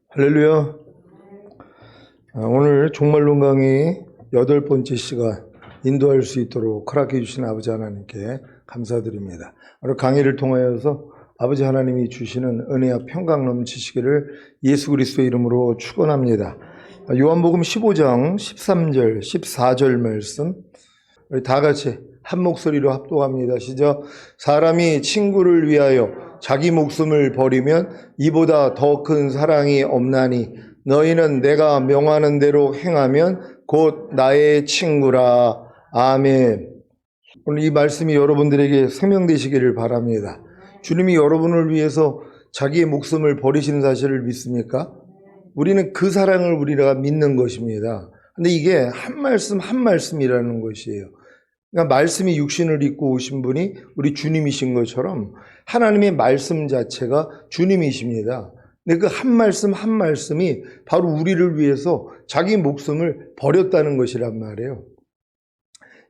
할렐루야. 오늘 종말론 강의 8번째 시간 인도할 수 있도록 허락해 주신 아버지 하나님께 감사드립니다. 오늘 강의를 통하여서 아버지 하나님이 주시는 은혜와 평강 넘치시기를 예수 그리스도의 이름으로 축원합니다. 요한복음 15장 13절 14절 말씀 우리 다 같이 한 목소리로 합독합니다. 시작. 사람이 친구를 위하여 자기 목숨을 버리면 이보다 더 큰 사랑이 없나니 너희는 내가 명하는 대로 행하면 곧 나의 친구라. 아멘. 오늘 이 말씀이 여러분들에게 생명되시기를 바랍니다. 주님이 여러분을 위해서 자기의 목숨을 버리시는 사실을 믿습니까? 우리는 그 사랑을 우리가 믿는 것입니다. 근데 이게 한 말씀 한 말씀이라는 것이에요. 그러니까 말씀이 육신을 입고 오신 분이 우리 주님이신 것처럼 하나님의 말씀 자체가 주님이십니다. 근데 그 한 말씀 한 말씀이 바로 우리를 위해서 자기 목숨을 버렸다는 것이란 말이에요.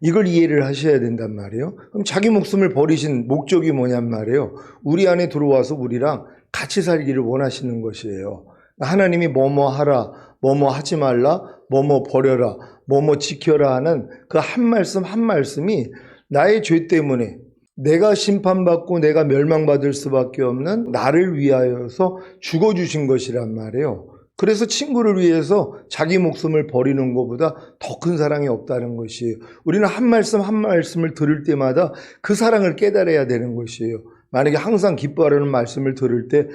이걸 이해를 하셔야 된단 말이에요. 그럼 자기 목숨을 버리신 목적이 뭐냔 말이에요. 우리 안에 들어와서 우리랑 같이 살기를 원하시는 것이에요. 하나님이 뭐뭐 하라, 뭐뭐 하지 말라, 뭐뭐 버려라, 뭐뭐 지켜라 하는 그 한 말씀 한 말씀이 나의 죄 때문에 내가 심판받고 내가 멸망받을 수밖에 없는 나를 위하여서 죽어주신 것이란 말이에요. 그래서 친구를 위해서 자기 목숨을 버리는 것보다 더 큰 사랑이 없다는 것이에요. 우리는 한 말씀 한 말씀을 들을 때마다 그 사랑을 깨달아야 되는 것이에요. 만약에 항상 기뻐하라는 말씀을 들을 때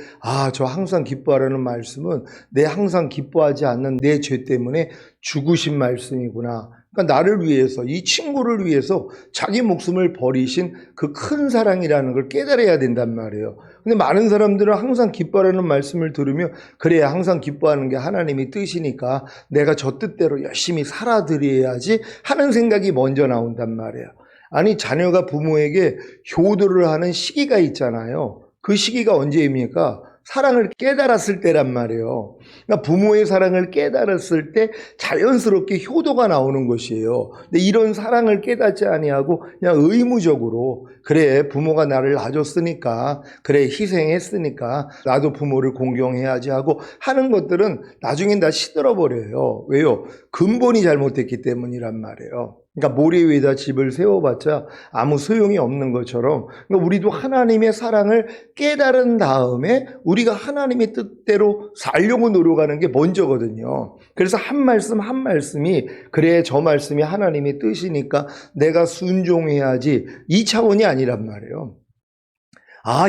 저 항상 기뻐하라는 말씀은 내 항상 기뻐하지 않는 내 죄 때문에 죽으신 말씀이구나. 그러니까 나를 위해서, 이 친구를 위해서 자기 목숨을 버리신 그 큰 사랑이라는 걸 깨달아야 된단 말이에요. 근데 많은 사람들은 항상 기뻐하라는 말씀을 들으면 그래야 항상 기뻐하는 게 하나님의 뜻이니까 내가 저 뜻대로 열심히 살아드려야지 하는 생각이 먼저 나온단 말이에요. 아니, 자녀가 부모에게 효도를 하는 시기가 있잖아요. 그 시기가 언제입니까? 사랑을 깨달았을 때란 말이에요. 그러니까 부모의 사랑을 깨달았을 때 자연스럽게 효도가 나오는 것이에요. 근데 이런 사랑을 깨닫지 아니하고 그냥 의무적으로 그래 부모가 나를 낳아줬으니까 그래 희생했으니까 나도 부모를 공경해야지 하고 하는 것들은 나중엔 다 시들어버려요. 왜요? 근본이 잘못됐기 때문이란 말이에요. 그러니까 모래 위에다 집을 세워봤자 아무 소용이 없는 것처럼 그러니까 우리도 하나님의 사랑을 깨달은 다음에 우리가 하나님의 뜻대로 살려고 노력하는 게 먼저거든요. 그래서 한 말씀 한 말씀이 그래 저 말씀이 하나님의 뜻이니까 내가 순종해야지 이 차원이 아니란 말이에요.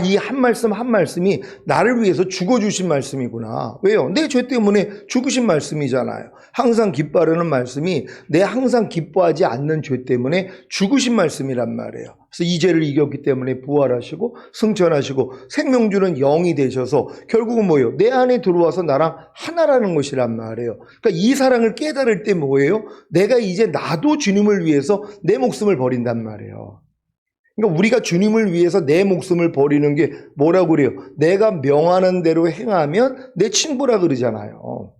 이 한 말씀 한 말씀이 나를 위해서 죽어주신 말씀이구나. 왜요? 내 죄 때문에 죽으신 말씀이잖아요. 항상 기뻐하라는 말씀이 내 항상 기뻐하지 않는 죄 때문에 죽으신 말씀이란 말이에요. 그래서 이 죄를 이겼기 때문에 부활하시고 승천하시고 생명 주는 영이 되셔서 결국은 뭐예요? 내 안에 들어와서 나랑 하나라는 것이란 말이에요. 그러니까 이 사랑을 깨달을 때 뭐예요? 내가 이제 나도 주님을 위해서 내 목숨을 버린단 말이에요. 그러니까 우리가 주님을 위해서 내 목숨을 버리는 게 뭐라고 그래요? 내가 명하는 대로 행하면 내 친구라 그러잖아요.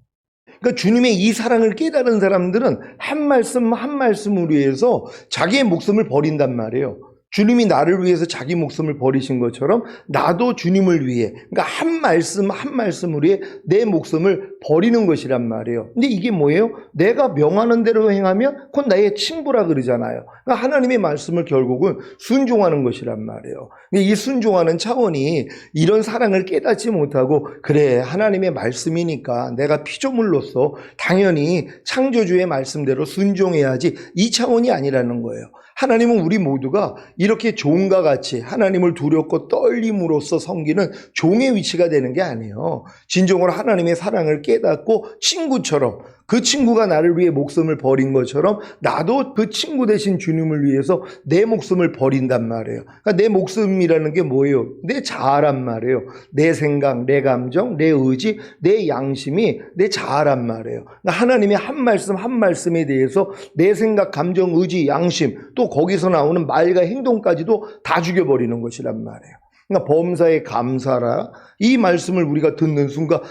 그러니까 주님의 이 사랑을 깨달은 사람들은 한 말씀 한 말씀을 위해서 자기의 목숨을 버린단 말이에요. 주님이 나를 위해서 자기 목숨을 버리신 것처럼 나도 주님을 위해 그러니까 한 말씀 한 말씀을 위해 내 목숨을 버리는 것이란 말이에요. 근데 이게 뭐예요? 내가 명하는 대로 행하면 그건 나의 친구라 그러잖아요. 그러니까 하나님의 말씀을 결국은 순종하는 것이란 말이에요. 이 순종하는 차원이 이런 사랑을 깨닫지 못하고 그래 하나님의 말씀이니까 내가 피조물로서 당연히 창조주의 말씀대로 순종해야지 이 차원이 아니라는 거예요. 하나님은 우리 모두가 이렇게 종과 같이 하나님을 두렵고 떨림으로써 섬기는 종의 위치가 되는 게 아니에요. 진정으로 하나님의 사랑을 깨닫고 친구처럼 그 친구가 나를 위해 목숨을 버린 것처럼 나도 그 친구 대신 주님을 위해서 내 목숨을 버린단 말이에요. 그러니까 내 목숨이라는 게 뭐예요? 내 자아란 말이에요. 내 생각, 내 감정, 내 의지, 내 양심이 내 자아란 말이에요. 그러니까 하나님의 한 말씀 한 말씀에 대해서 내 생각, 감정, 의지, 양심 또 거기서 나오는 말과 행동까지도 다 죽여버리는 것이란 말이에요. 그러니까 범사에 감사라, 이 말씀을 우리가 듣는 순간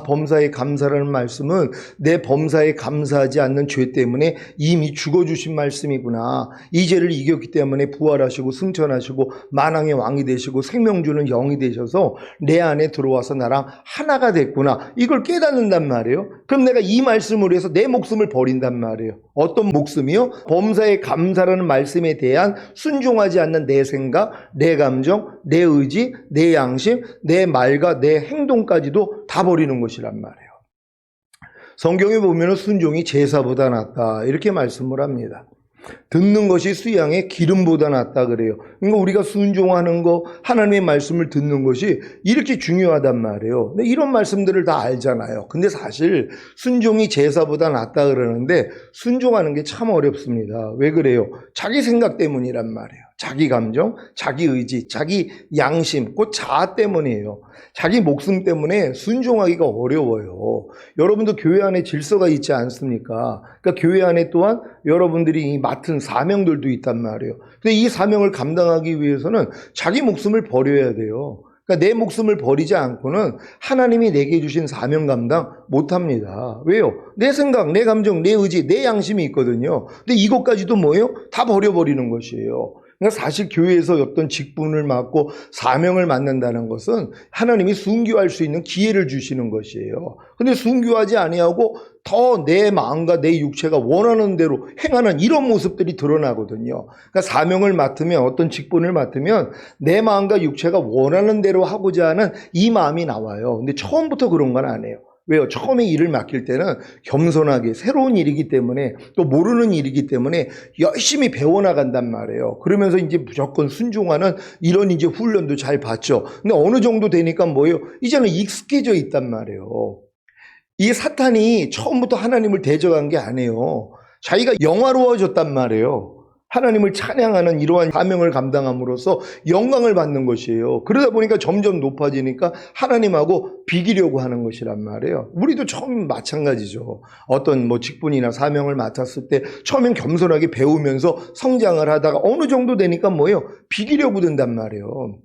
범사에 감사라는 말씀은 내 범사에 감사하지 않는 죄 때문에 이미 죽어주신 말씀이구나. 이 죄를 이겼기 때문에 부활하시고 승천하시고 만왕의 왕이 되시고 생명 주는 영이 되셔서 내 안에 들어와서 나랑 하나가 됐구나. 이걸 깨닫는단 말이에요. 그럼 내가 이 말씀으로 해서 내 목숨을 버린단 말이에요. 어떤 목숨이요? 범사에 감사라는 말씀에 대한 순종하지 않는 내 생각, 내 감정, 내 의지, 내 양심, 내 말과 내 행동까지도 다 버리는 것이란 말이에요. 성경에 보면 순종이 제사보다 낫다 이렇게 말씀을 합니다. 듣는 것이 수양의 기름보다 낫다 그래요. 그러니까 우리가 순종하는 거, 하나님의 말씀을 듣는 것이 이렇게 중요하단 말이에요. 근데 이런 말씀들을 다 알잖아요. 근데 사실 순종이 제사보다 낫다 그러는데 순종하는 게 참 어렵습니다. 왜 그래요? 자기 생각 때문이란 말이에요. 자기 감정, 자기 의지, 자기 양심, 곧 자아 때문이에요. 자기 목숨 때문에 순종하기가 어려워요. 여러분도 교회 안에 질서가 있지 않습니까? 그러니까 교회 안에 또한 여러분들이 맡은 사명들도 있단 말이에요. 근데 이 사명을 감당하기 위해서는 자기 목숨을 버려야 돼요. 그러니까 내 목숨을 버리지 않고는 하나님이 내게 주신 사명 감당 못합니다. 왜요? 내 생각, 내 감정, 내 의지, 내 양심이 있거든요. 근데 이것까지도 뭐예요? 다 버려버리는 것이에요. 그러니까 사실 교회에서 어떤 직분을 맡고 사명을 맡는다는 것은 하나님이 순교할 수 있는 기회를 주시는 것이에요. 근데 순교하지 아니하고 더 내 마음과 내 육체가 원하는 대로 행하는 이런 모습들이 드러나거든요. 그러니까 사명을 맡으면, 어떤 직분을 맡으면 내 마음과 육체가 원하는 대로 하고자 하는 이 마음이 나와요. 근데 처음부터 그런 건 아니에요. 왜요? 처음에 일을 맡길 때는 겸손하게 새로운 일이기 때문에 또 모르는 일이기 때문에 열심히 배워나간단 말이에요. 그러면서 이제 무조건 순종하는 이런 이제 훈련도 잘 받죠. 근데 어느 정도 되니까 뭐예요? 이제는 익숙해져 있단 말이에요. 이 사탄이 처음부터 하나님을 대적한 게 아니에요. 자기가 영화로워졌단 말이에요. 하나님을 찬양하는 이러한 사명을 감당함으로써 영광을 받는 것이에요. 그러다 보니까 점점 높아지니까 하나님하고 비기려고 하는 것이란 말이에요. 우리도 처음 마찬가지죠. 어떤 직분이나 사명을 맡았을 때 처음엔 겸손하게 배우면서 성장을 하다가 어느 정도 되니까 뭐예요? 비기려고 든단 말이에요.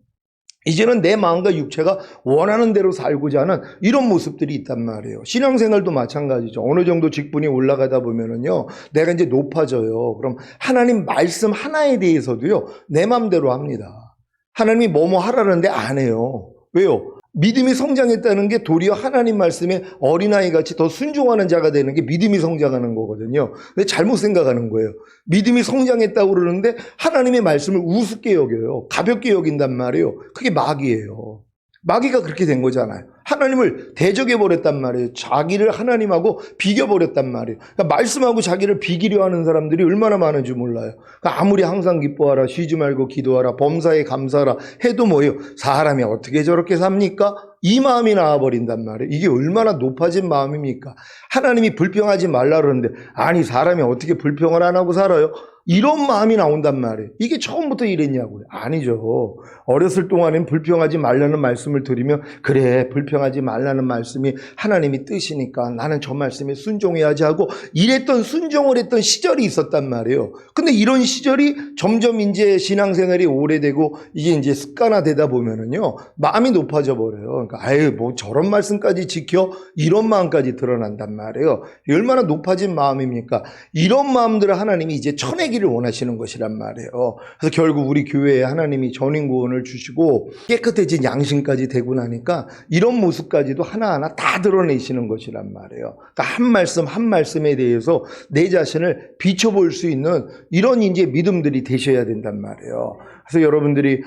이제는 내 마음과 육체가 원하는 대로 살고자 하는 이런 모습들이 있단 말이에요. 신앙생활도 마찬가지죠. 어느 정도 직분이 올라가다 보면은요, 내가 이제 높아져요. 그럼 하나님 말씀 하나에 대해서도요, 내 마음대로 합니다. 하나님이 뭐뭐 하라는데 안 해요. 왜요? 믿음이 성장했다는 게 도리어 하나님 말씀에 어린아이같이 더 순종하는 자가 되는 게 믿음이 성장하는 거거든요. 근데 잘못 생각하는 거예요. 믿음이 성장했다고 그러는데 하나님의 말씀을 우습게 여겨요. 가볍게 여긴단 말이에요. 그게 마귀예요. 마귀가 그렇게 된 거잖아요. 하나님을 대적해버렸단 말이에요. 자기를 하나님하고 비겨버렸단 말이에요. 그러니까 말씀하고 자기를 비기려 하는 사람들이 얼마나 많은지 몰라요. 그러니까 아무리 항상 기뻐하라, 쉬지 말고 기도하라, 범사에 감사하라 해도 뭐예요? 사람이 어떻게 저렇게 삽니까? 이 마음이 나와버린단 말이에요. 이게 얼마나 높아진 마음입니까? 하나님이 불평하지 말라 그러는데 아니 사람이 어떻게 불평을 안 하고 살아요? 이런 마음이 나온단 말이에요. 이게 처음부터 이랬냐고요? 아니죠. 어렸을 동안엔 불평하지 말라는 말씀을 드리면 그래 불평하지 말라는 말씀이 하나님이 뜻이니까 나는 저 말씀에 순종해야지 하고 이랬던 순종을 했던 시절이 있었단 말이에요. 근데 이런 시절이 점점 이제 신앙생활이 오래되고 이게 이제 습관화되다 보면은요 마음이 높아져 버려요. 그러니까 아유 뭐 저런 말씀까지 지켜 이런 마음까지 드러난단 말이에요. 얼마나 높아진 마음입니까? 이런 마음들을 하나님이 이제 쳐내기를 원하시는 것이란 말이에요. 그래서 결국 우리 교회에 하나님이 전인구원을 주시고 깨끗해진 양심까지 되고 나니까 이런 모습까지도 하나하나 다 드러내시는 것이란 말이에요. 그러니까 한 말씀 한 말씀에 대해서 내 자신을 비춰볼 수 있는 이런 이제 믿음들이 되셔야 된단 말이에요. 그래서 여러분들이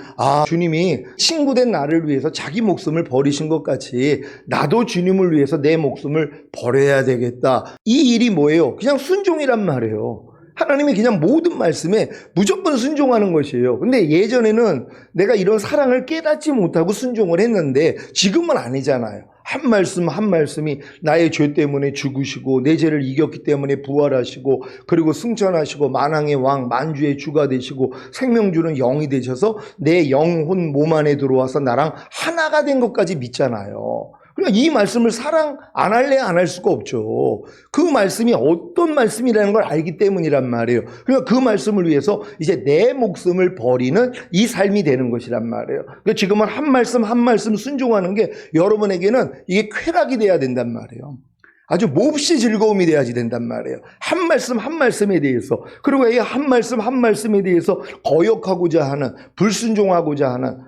주님이 친구된 나를 위해서 자기 목숨을 버리신 것 같이 나도 주님을 위해서 내 목숨을 버려야 되겠다. 이 일이 뭐예요? 그냥 순종이란 말이에요. 하나님이 그냥 모든 말씀에 무조건 순종하는 것이에요. 근데 예전에는 내가 이런 사랑을 깨닫지 못하고 순종을 했는데 지금은 아니잖아요. 한 말씀 한 말씀이 나의 죄 때문에 죽으시고 내 죄를 이겼기 때문에 부활하시고 그리고 승천하시고 만왕의 왕 만주의 주가 되시고 생명 주는 영이 되셔서 내 영혼 몸 안에 들어와서 나랑 하나가 된 것까지 믿잖아요. 그러니까 이 말씀을 사랑 안 할래 안 할 수가 없죠. 그 말씀이 어떤 말씀이라는 걸 알기 때문이란 말이에요. 그러니까 그 말씀을 위해서 이제 내 목숨을 버리는 이 삶이 되는 것이란 말이에요. 그러니까 지금은 한 말씀 한 말씀 순종하는 게 여러분에게는 이게 쾌락이 돼야 된단 말이에요. 아주 몹시 즐거움이 돼야지 된단 말이에요. 한 말씀 한 말씀에 대해서, 그리고 이 한 말씀 한 말씀에 대해서 거역하고자 하는, 불순종하고자 하는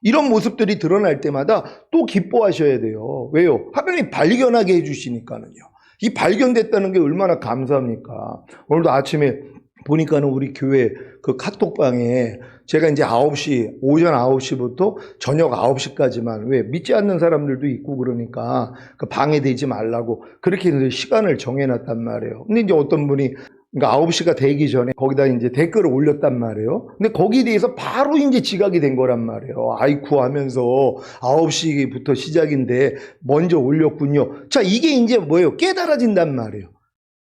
이런 모습들이 드러날 때마다 또 기뻐하셔야 돼요. 왜요? 하나님 발견하게 해주시니까는요. 이 발견됐다는 게 얼마나 감사합니까? 오늘도 아침에 보니까는 우리 교회 그 카톡방에 제가 이제 9시, 오전 9시부터 저녁 9시까지만, 왜 믿지 않는 사람들도 있고 그러니까 그 방해되지 말라고 그렇게 시간을 정해놨단 말이에요. 근데 이제 어떤 분이 그러니까 9시가 되기 전에 거기다 이제 댓글을 올렸단 말이에요. 근데 거기에 대해서 바로 이제 지각이 된 거란 말이에요. 아이쿠 하면서 9시부터 시작인데 먼저 올렸군요. 자, 이게 이제 뭐예요? 깨달아진단 말이에요.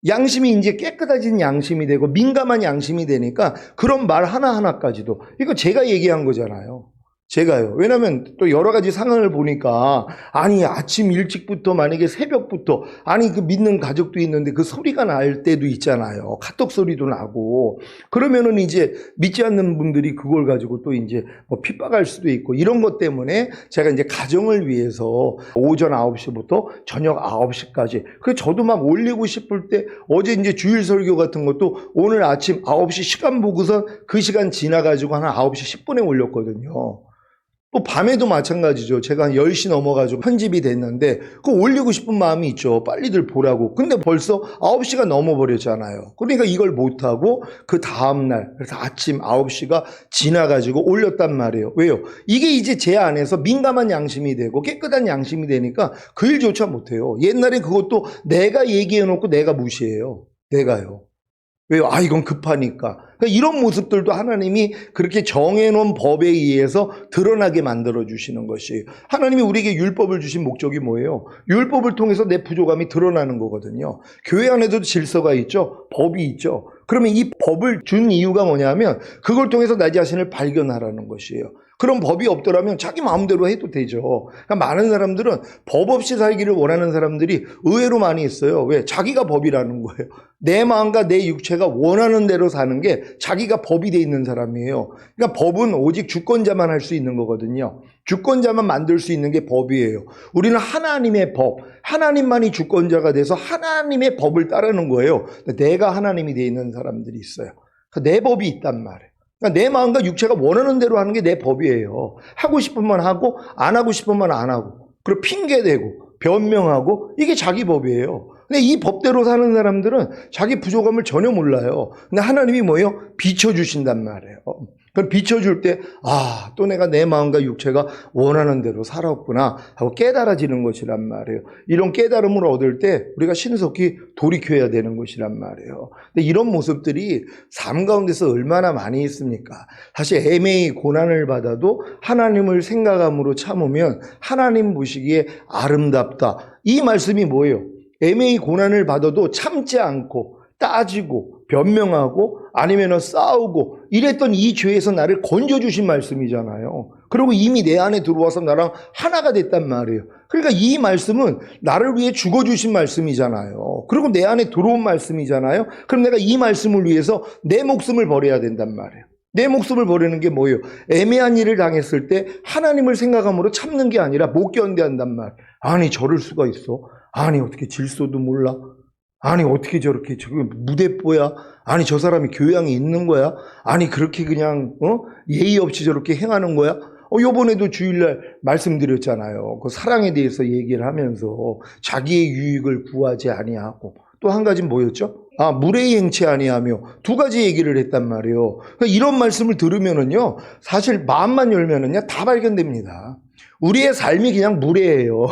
양심이 이제 깨끗해진 양심이 되고 민감한 양심이 되니까 그런 말 하나하나까지도, 이거 제가 얘기한 거잖아요. 제가요. 왜냐면 또 여러 가지 상황을 보니까, 아니 아침 일찍부터, 만약에 새벽부터, 아니 그 믿는 가족도 있는데 그 소리가 날 때도 있잖아요. 카톡 소리도 나고. 그러면은 이제 믿지 않는 분들이 그걸 가지고 또 이제 뭐 핍박할 수도 있고, 이런 것 때문에 제가 이제 가정을 위해서 오전 9시부터 저녁 9시까지, 그 저도 막 올리고 싶을 때, 어제 이제 주일 설교 같은 것도 오늘 아침 9시 시간 보고서 그 시간 지나가지고 한 9시 10분에 올렸거든요. 또 밤에도 마찬가지죠. 제가 한 10시 넘어가지고 편집이 됐는데 그거 올리고 싶은 마음이 있죠. 빨리들 보라고. 근데 벌써 9시가 넘어버렸잖아요. 그러니까 이걸 못하고 그 다음날, 그래서 아침 9시가 지나가지고 올렸단 말이에요. 왜요? 이게 이제 제 안에서 민감한 양심이 되고 깨끗한 양심이 되니까 그 일조차 못해요. 옛날에 그것도 내가 얘기해놓고 내가 무시해요. 내가요. 왜요? 아, 이건 급하니까. 그러니까 이런 모습들도 하나님이 그렇게 정해놓은 법에 의해서 드러나게 만들어주시는 것이에요. 하나님이 우리에게 율법을 주신 목적이 뭐예요? 율법을 통해서 내 부족함이 드러나는 거거든요. 교회 안에도 질서가 있죠. 법이 있죠. 그러면 이 법을 준 이유가 뭐냐면 그걸 통해서 나 자신을 발견하라는 것이에요. 그런 법이 없더라면 자기 마음대로 해도 되죠. 그러니까 많은 사람들은 법 없이 살기를 원하는 사람들이 의외로 많이 있어요. 왜? 자기가 법이라는 거예요. 내 마음과 내 육체가 원하는 대로 사는 게 자기가 법이 돼 있는 사람이에요. 그러니까 법은 오직 주권자만 할 수 있는 거거든요. 주권자만 만들 수 있는 게 법이에요. 우리는 하나님의 법, 하나님만이 주권자가 돼서 하나님의 법을 따르는 거예요. 내가 하나님이 돼 있는 사람들이 있어요. 내 법이 있단 말이에요. 그러니까 내 마음과 육체가 원하는 대로 하는 게 내 법이에요. 하고 싶으면 하고 안 하고 싶으면 안 하고, 그리고 핑계대고 변명하고, 이게 자기 법이에요. 근데 이 법대로 사는 사람들은 자기 부족함을 전혀 몰라요. 근데 하나님이 뭐예요? 비춰주신단 말이에요. 그럼 비춰줄 때, 아, 또 내가 내 마음과 육체가 원하는 대로 살았구나 하고 깨달아지는 것이란 말이에요. 이런 깨달음을 얻을 때 우리가 신속히 돌이켜야 되는 것이란 말이에요. 근데 이런 모습들이 삶 가운데서 얼마나 많이 있습니까? 사실 애매히 고난을 받아도 하나님을 생각함으로 참으면 하나님 보시기에 아름답다. 이 말씀이 뭐예요? 애매히 고난을 받아도 참지 않고 따지고 변명하고 아니면 싸우고 이랬던 이 죄에서 나를 건져주신 말씀이잖아요. 그리고 이미 내 안에 들어와서 나랑 하나가 됐단 말이에요. 그러니까 이 말씀은 나를 위해 죽어주신 말씀이잖아요. 그리고 내 안에 들어온 말씀이잖아요. 그럼 내가 이 말씀을 위해서 내 목숨을 버려야 된단 말이에요. 내 목숨을 버리는 게 뭐예요? 애매한 일을 당했을 때 하나님을 생각함으로 참는 게 아니라 못 견뎌한단 말. 아니 저럴 수가 있어? 아니 어떻게 질서도 몰라? 아니 어떻게 저렇게 저기 무대뽀야? 아니 저 사람이 교양이 있는 거야? 아니 그렇게 그냥 예의 없이 저렇게 행하는 거야? 요번에도 주일날 말씀드렸잖아요. 그 사랑에 대해서 얘기를 하면서 자기의 유익을 구하지 아니하고, 또 한 가지는 뭐였죠? 아, 무례히 행치 아니하며, 두 가지 얘기를 했단 말이에요. 그러니까 이런 말씀을 들으면은요, 사실 마음만 열면은요 다 발견됩니다. 우리의 삶이 그냥 무례해요.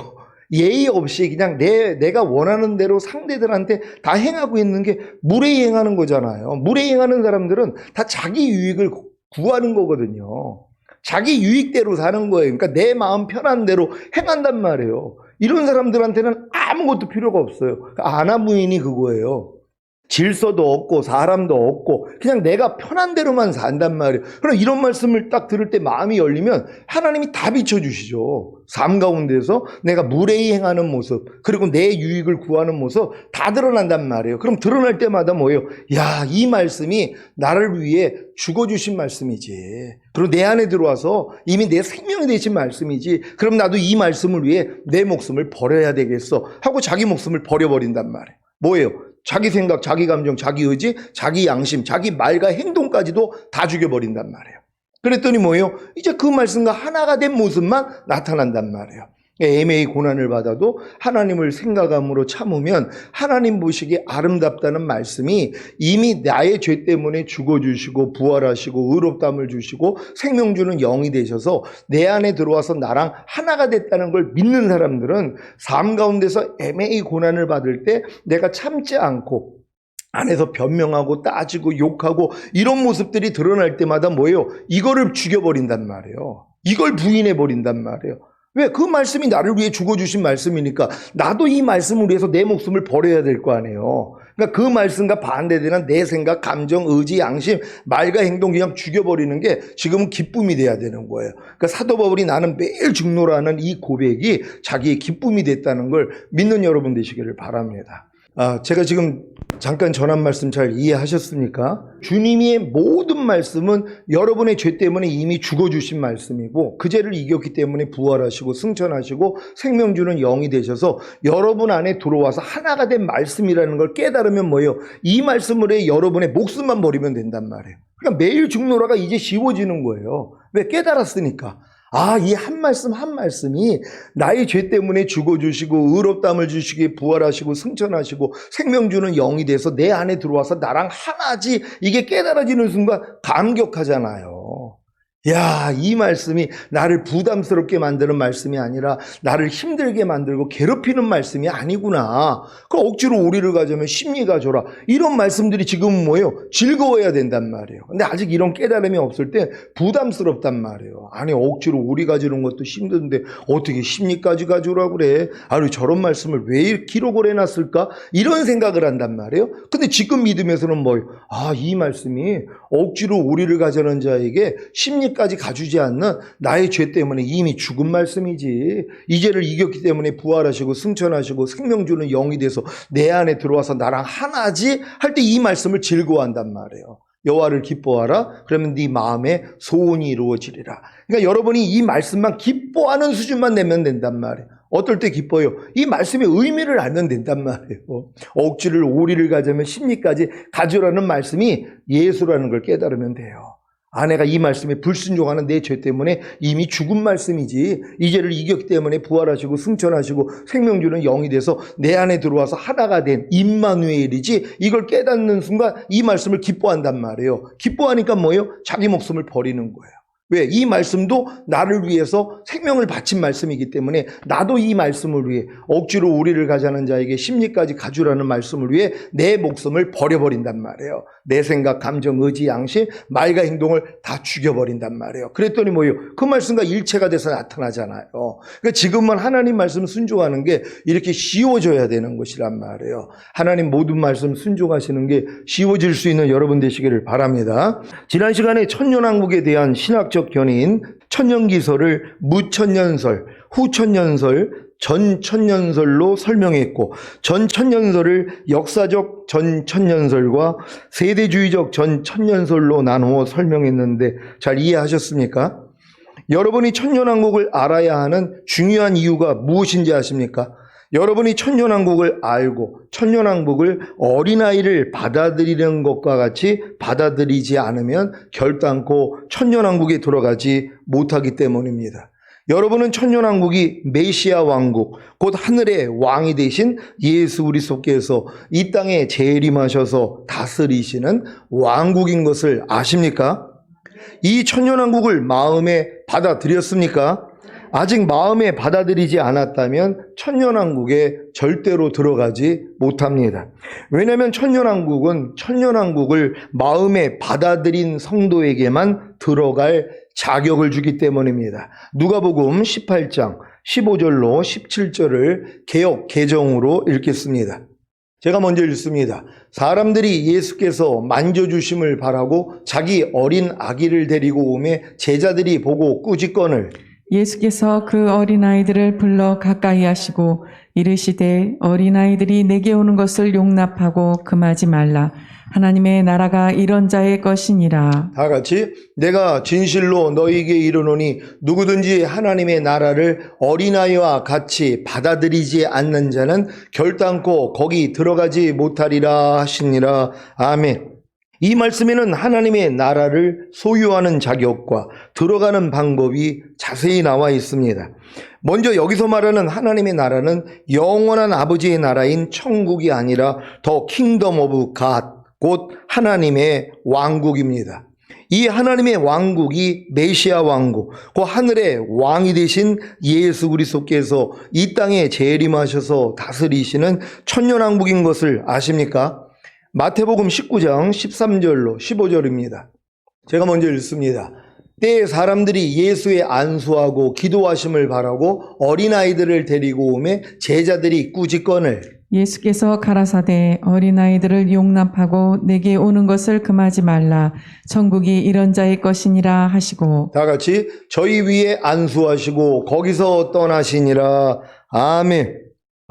예의 없이 그냥 내가 원하는 대로 상대들한테 다 행하고 있는 게 무례히 행하는 거잖아요. 무례히 행하는 사람들은 다 자기 유익을 구하는 거거든요. 자기 유익대로 사는 거예요. 그러니까 내 마음 편한 대로 행한단 말이에요. 이런 사람들한테는 아무것도 필요가 없어요. 아나무인이 그거예요. 질서도 없고 사람도 없고 그냥 내가 편한 대로만 산단 말이에요. 그럼 이런 말씀을 딱 들을 때 마음이 열리면 하나님이 다 비춰주시죠. 삶 가운데서 내가 무례히 행하는 모습, 그리고 내 유익을 구하는 모습 다 드러난단 말이에요. 그럼 드러날 때마다 뭐예요? 야, 이 말씀이 나를 위해 죽어주신 말씀이지. 그리고 내 안에 들어와서 이미 내 생명이 되신 말씀이지. 그럼 나도 이 말씀을 위해 내 목숨을 버려야 되겠어 하고 자기 목숨을 버려버린단 말이에요. 뭐예요? 자기 생각, 자기 감정, 자기 의지, 자기 양심, 자기 말과 행동까지도 다 죽여버린단 말이에요. 그랬더니 뭐예요? 이제 그 말씀과 하나가 된 모습만 나타난단 말이에요. 애매히 고난을 받아도 하나님을 생각함으로 참으면 하나님 보시기에 아름답다는 말씀이 이미 나의 죄 때문에 죽어주시고 부활하시고 의롭다함을 주시고 생명 주는 영이 되셔서 내 안에 들어와서 나랑 하나가 됐다는 걸 믿는 사람들은 삶 가운데서 애매히 고난을 받을 때 내가 참지 않고 안에서 변명하고 따지고 욕하고 이런 모습들이 드러날 때마다 뭐예요? 이거를 죽여버린단 말이에요. 이걸 부인해버린단 말이에요. 왜? 그 말씀이 나를 위해 죽어주신 말씀이니까 나도 이 말씀을 위해서 내 목숨을 버려야 될 거 아니에요. 그러니까 그 말씀과 반대되는 내 생각, 감정, 의지, 양심, 말과 행동 그냥 죽여버리는 게 지금은 기쁨이 돼야 되는 거예요. 그러니까 사도 바울이 나는 매일 죽노라는 이 고백이 자기의 기쁨이 됐다는 걸 믿는 여러분 되시기를 바랍니다. 제가 지금 잠깐 전한 말씀 잘 이해하셨습니까? 주님의 모든 말씀은 여러분의 죄 때문에 이미 죽어주신 말씀이고 그 죄를 이겼기 때문에 부활하시고 승천하시고 생명 주는 영이 되셔서 여러분 안에 들어와서 하나가 된 말씀이라는 걸 깨달으면 뭐예요? 이 말씀을 해 여러분의 목숨만 버리면 된단 말이에요. 그러니까 매일 죽노라가 이제 쉬워지는 거예요. 왜? 깨달았으니까. 이 한 말씀 한 말씀이 나의 죄 때문에 죽어주시고 의롭다함을 주시기에 부활하시고 승천하시고 생명 주는 영이 돼서 내 안에 들어와서 나랑 하나지, 이게 깨달아지는 순간 감격하잖아요. 야, 이 말씀이 나를 부담스럽게 만드는 말씀이 아니라 나를 힘들게 만들고 괴롭히는 말씀이 아니구나. 그 억지로 오리를 가져면 십리 가져라. 이런 말씀들이 지금은 뭐예요? 즐거워야 된단 말이에요. 근데 아직 이런 깨달음이 없을 때 부담스럽단 말이에요. 아니, 억지로 오리 가지는 것도 힘든데 어떻게 십리까지 가져오라고 그래? 아니, 저런 말씀을 왜 기록을 해놨을까? 이런 생각을 한단 말이에요. 근데 지금 믿음에서는 뭐예요? 이 말씀이 억지로 오리를 가져는 자에게 십리까지 가주지 않는 나의 죄 때문에 이미 죽은 말씀이지. 이 죄를 이겼기 때문에 부활하시고 승천하시고 생명 주는 영이 돼서 내 안에 들어와서 나랑 하나지 할 때 이 말씀을 즐거워한단 말이에요. 여호와를 기뻐하라. 그러면 네 마음에 소원이 이루어지리라. 그러니까 여러분이 이 말씀만 기뻐하는 수준만 내면 된단 말이에요. 어떨 때 기뻐요? 이 말씀의 의미를 알면 된단 말이에요. 억지를 오리를 가져면 십리까지 가져라는 말씀이 예수라는 걸 깨달으면 돼요. 내가 이 말씀에 불순종하는 내 죄 때문에 이미 죽은 말씀이지. 이 죄를 이겼기 때문에 부활하시고 승천하시고 생명 주는 영이 돼서 내 안에 들어와서 하나가 된 임마누엘이지. 이걸 깨닫는 순간 이 말씀을 기뻐한단 말이에요. 기뻐하니까 뭐예요? 자기 목숨을 버리는 거예요. 왜? 이 말씀도 나를 위해서 생명을 바친 말씀이기 때문에 나도 이 말씀을 위해 억지로 우리를 가자는 자에게 십리까지 가주라는 말씀을 위해 내 목숨을 버려버린단 말이에요. 내 생각, 감정, 의지, 양심, 말과 행동을 다 죽여버린단 말이에요. 그랬더니 뭐예요? 그 말씀과 일체가 돼서 나타나잖아요. 그러니까 지금은 하나님 말씀 순종하는 게 이렇게 쉬워져야 되는 것이란 말이에요. 하나님 모든 말씀 순종하시는 게 쉬워질 수 있는 여러분 되시기를 바랍니다. 지난 시간에 천년왕국에 대한 신학적 견해인 천년기설을 무천년설, 후천년설, 전천년설로 설명했고, 전천년설을 역사적 전천년설과 세대주의적 전천년설로 나누어 설명했는데 잘 이해하셨습니까? 여러분이 천년왕국을 알아야 하는 중요한 이유가 무엇인지 아십니까? 여러분이 천년왕국을 알고 천년왕국을 어린아이를 받아들이는 것과 같이 받아들이지 않으면 결단코 천년왕국에 들어가지 못하기 때문입니다. 여러분은 천년왕국이 메시아 왕국, 곧 하늘의 왕이 되신 예수 그리스도께서 이 땅에 재림하셔서 다스리시는 왕국인 것을 아십니까? 이 천년왕국을 마음에 받아들였습니까? 아직 마음에 받아들이지 않았다면 천년왕국에 절대로 들어가지 못합니다. 왜냐하면 천년왕국은 천년왕국을 마음에 받아들인 성도에게만 들어갈 자격을 주기 때문입니다. 누가복음 18장 15절로 17절을 개역 개정으로 읽겠습니다. 제가 먼저 읽습니다. 사람들이 예수께서 만져주심을 바라고 자기 어린 아기를 데리고 오매 제자들이 보고 꾸짖거늘 예수께서 그 어린아이들을 불러 가까이 하시고 이르시되 어린아이들이 내게 오는 것을 용납하고 금하지 말라. 하나님의 나라가 이런 자의 것이니라. 다 같이 내가 진실로 너희에게 이르노니 누구든지 하나님의 나라를 어린아이와 같이 받아들이지 않는 자는 결단코 거기 들어가지 못하리라 하시니라. 아멘. 이 말씀에는 하나님의 나라를 소유하는 자격과 들어가는 방법이 자세히 나와 있습니다. 먼저 여기서 말하는 하나님의 나라는 영원한 아버지의 나라인 천국이 아니라 더 킹덤 오브 갓, 곧 하나님의 왕국입니다. 이 하나님의 왕국이 메시아 왕국, 그 하늘의 왕이 되신 예수 그리스도께서 이 땅에 재림하셔서 다스리시는 천년왕국인 것을 아십니까? 마태복음 19장 13절로 15절입니다. 제가 먼저 읽습니다. 때에 사람들이 예수의 안수하고 기도하심을 바라고 어린아이들을 데리고 오매 제자들이 꾸짖거늘 예수께서 가라사대 어린아이들을 용납하고 내게 오는 것을 금하지 말라. 천국이 이런 자의 것이니라 하시고 다 같이 저희 위에 안수하시고 거기서 떠나시니라. 아멘.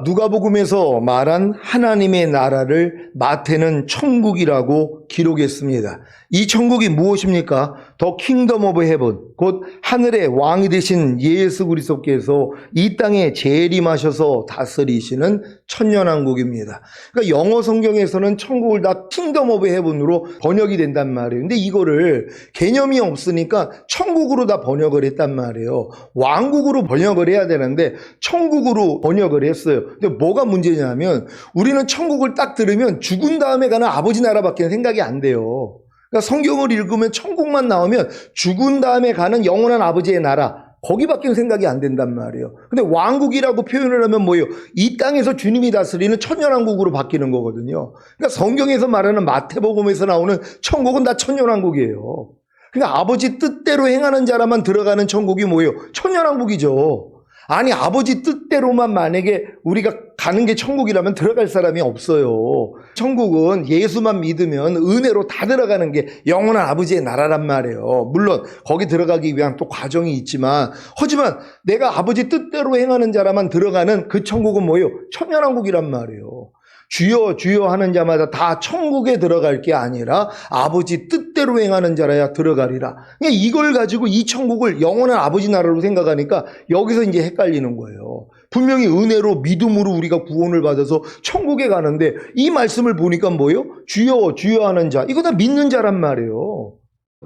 누가복음에서 말한 하나님의 나라를 마태는 천국이라고 기록했습니다. 이 천국이 무엇입니까? 더 킹덤 오브 헤븐, 곧 하늘의 왕이 되신 예수 그리스도께서 이 땅에 재림하셔서 다스리시는 천년왕국입니다. 그러니까 영어 성경에서는 천국을 다 킹덤 오브 헤븐으로 번역이 된단 말이에요. 근데 이거를 개념이 없으니까 천국으로 다 번역을 했단 말이에요. 왕국으로 번역을 해야 되는데 천국으로 번역을 했어요. 근데 뭐가 문제냐면 우리는 천국을 딱 들으면 죽은 다음에 가는 아버지 나라밖에 생각이 안 돼요. 그러니까 성경을 읽으면 천국만 나오면 죽은 다음에 가는 영원한 아버지의 나라, 거기밖에 생각이 안 된단 말이에요. 근데 왕국이라고 표현을 하면 뭐예요? 이 땅에서 주님이 다스리는 천년왕국으로 바뀌는 거거든요. 그러니까 성경에서 말하는 마태복음에서 나오는 천국은 다 천년왕국이에요. 그러니까 아버지 뜻대로 행하는 자라만 들어가는 천국이 뭐예요? 천년왕국이죠. 아니 아버지 뜻대로만 만약에 우리가 가는 게 천국이라면 들어갈 사람이 없어요. 천국은 예수만 믿으면 은혜로 다 들어가는 게 영원한 아버지의 나라란 말이에요. 물론 거기 들어가기 위한 또 과정이 있지만 하지만 내가 아버지 뜻대로 행하는 자라만 들어가는 그 천국은 뭐예요? 천년왕국이란 말이에요. 주여 주여 하는 자마다 다 천국에 들어갈 게 아니라 아버지 뜻대로 행하는 자라야 들어가리라. 그러니까 이걸 가지고 이 천국을 영원한 아버지 나라로 생각하니까 여기서 이제 헷갈리는 거예요. 분명히 은혜로 믿음으로 우리가 구원을 받아서 천국에 가는데 이 말씀을 보니까 뭐예요? 주여 주여 하는 자, 이거 다 믿는 자란 말이에요.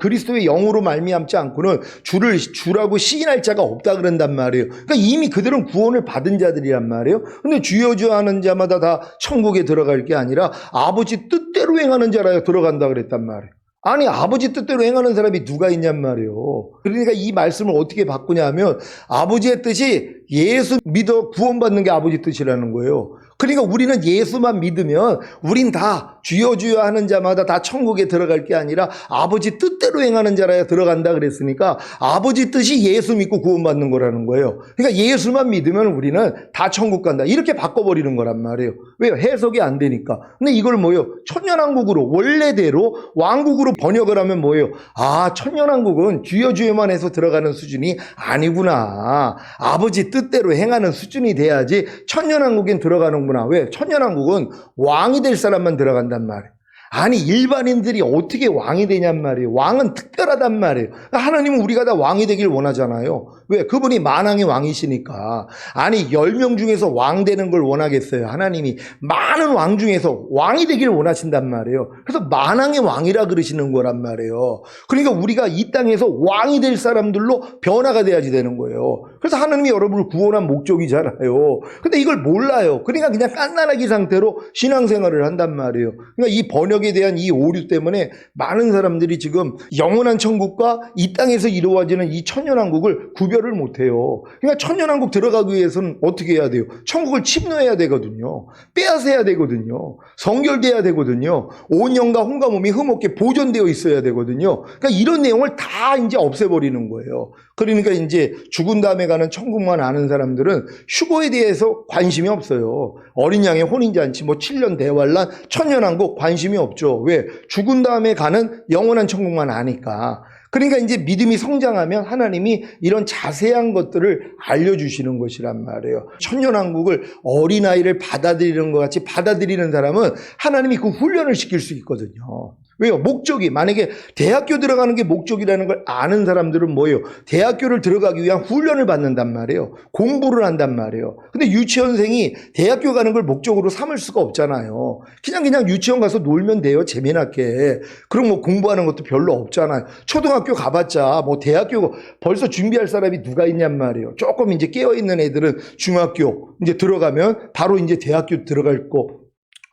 그리스도의 영으로 말미암지 않고는 주를 주라고 시인할 자가 없다 그런단 말이에요. 그러니까 이미 그들은 구원을 받은 자들이란 말이에요. 근데 주여 주여 하는 자마다 다 천국에 들어갈 게 아니라 아버지 뜻대로 행하는 자라야 들어간다 그랬단 말이에요. 아니 아버지 뜻대로 행하는 사람이 누가 있냔 말이에요. 그러니까 이 말씀을 어떻게 바꾸냐면 아버지의 뜻이 예수 믿어 구원받는 게 아버지 뜻이라는 거예요. 그러니까 우리는 예수만 믿으면 우린 다 주여 주여 하는 자마다 다 천국에 들어갈 게 아니라 아버지 뜻대로 행하는 자라야 들어간다 그랬으니까 아버지 뜻이 예수 믿고 구원받는 거라는 거예요. 그러니까 예수만 믿으면 우리는 다 천국 간다, 이렇게 바꿔버리는 거란 말이에요. 왜요? 해석이 안 되니까. 근데 이걸 뭐예요? 천년왕국으로 원래대로 왕국으로 번역을 하면 뭐예요? 아, 천년왕국은 주여 주여만 해서 들어가는 수준이 아니구나. 아버지 뜻대로 행하는 수준이 돼야지 천년왕국엔 들어가는 왜? 천년왕국은 왕이 될 사람만 들어간단 말이에요. 아니 일반인들이 어떻게 왕이 되냔 말이에요. 왕은 특별하단 말이에요. 하나님은 우리가 다 왕이 되길 원하잖아요. 왜? 그분이 만왕의 왕이시니까. 아니 10명 중에서 왕 되는 걸 원하겠어요? 하나님이 많은 왕 중에서 왕이 되길 원하신단 말이에요. 그래서 만왕의 왕이라 그러시는 거란 말이에요. 그러니까 우리가 이 땅에서 왕이 될 사람들로 변화가 돼야지 되는 거예요. 그래서 하나님이 여러분을 구원한 목적이잖아요. 근데 이걸 몰라요. 그러니까 그냥 깐난아기 상태로 신앙생활을 한단 말이에요. 그러니까 이 번역 번역에 대한 이 오류 때문에 많은 사람들이 지금 영원한 천국과 이 땅에서 이루어지는 이 천년왕국을 구별을 못해요. 그러니까 천년왕국 들어가기 위해서는 어떻게 해야 돼요? 천국을 침노해야 되거든요. 빼앗아야 되거든요. 성결돼야 되거든요. 온 영과 혼과 몸이 흠없게 보존되어 있어야 되거든요. 그러니까 이런 내용을 다 이제 없애버리는 거예요. 그러니까 이제 죽은 다음에 가는 천국만 아는 사람들은 휴거에 대해서 관심이 없어요. 어린 양의 혼인잔치, 뭐 7년 대환란, 천년왕국 관심이 없죠. 왜? 죽은 다음에 가는 영원한 천국만 아니까. 그러니까 이제 믿음이 성장하면 하나님이 이런 자세한 것들을 알려주시는 것이란 말이에요. 천년왕국을 어린아이를 받아들이는 것 같이 받아들이는 사람은 하나님이 그 훈련을 시킬 수 있거든요. 왜요? 목적이, 만약에 대학교 들어가는 게 목적이라는 걸 아는 사람들은 뭐예요? 대학교를 들어가기 위한 훈련을 받는단 말이에요. 공부를 한단 말이에요. 근데 유치원생이 대학교 가는 걸 목적으로 삼을 수가 없잖아요. 그냥 유치원 가서 놀면 돼요. 재미나게. 그럼 뭐 공부하는 것도 별로 없잖아요. 초등학교 가봤자 뭐 대학교 벌써 준비할 사람이 누가 있냔 말이에요. 조금 이제 깨어있는 애들은 중학교 이제 들어가면 바로 이제 대학교 들어갈 거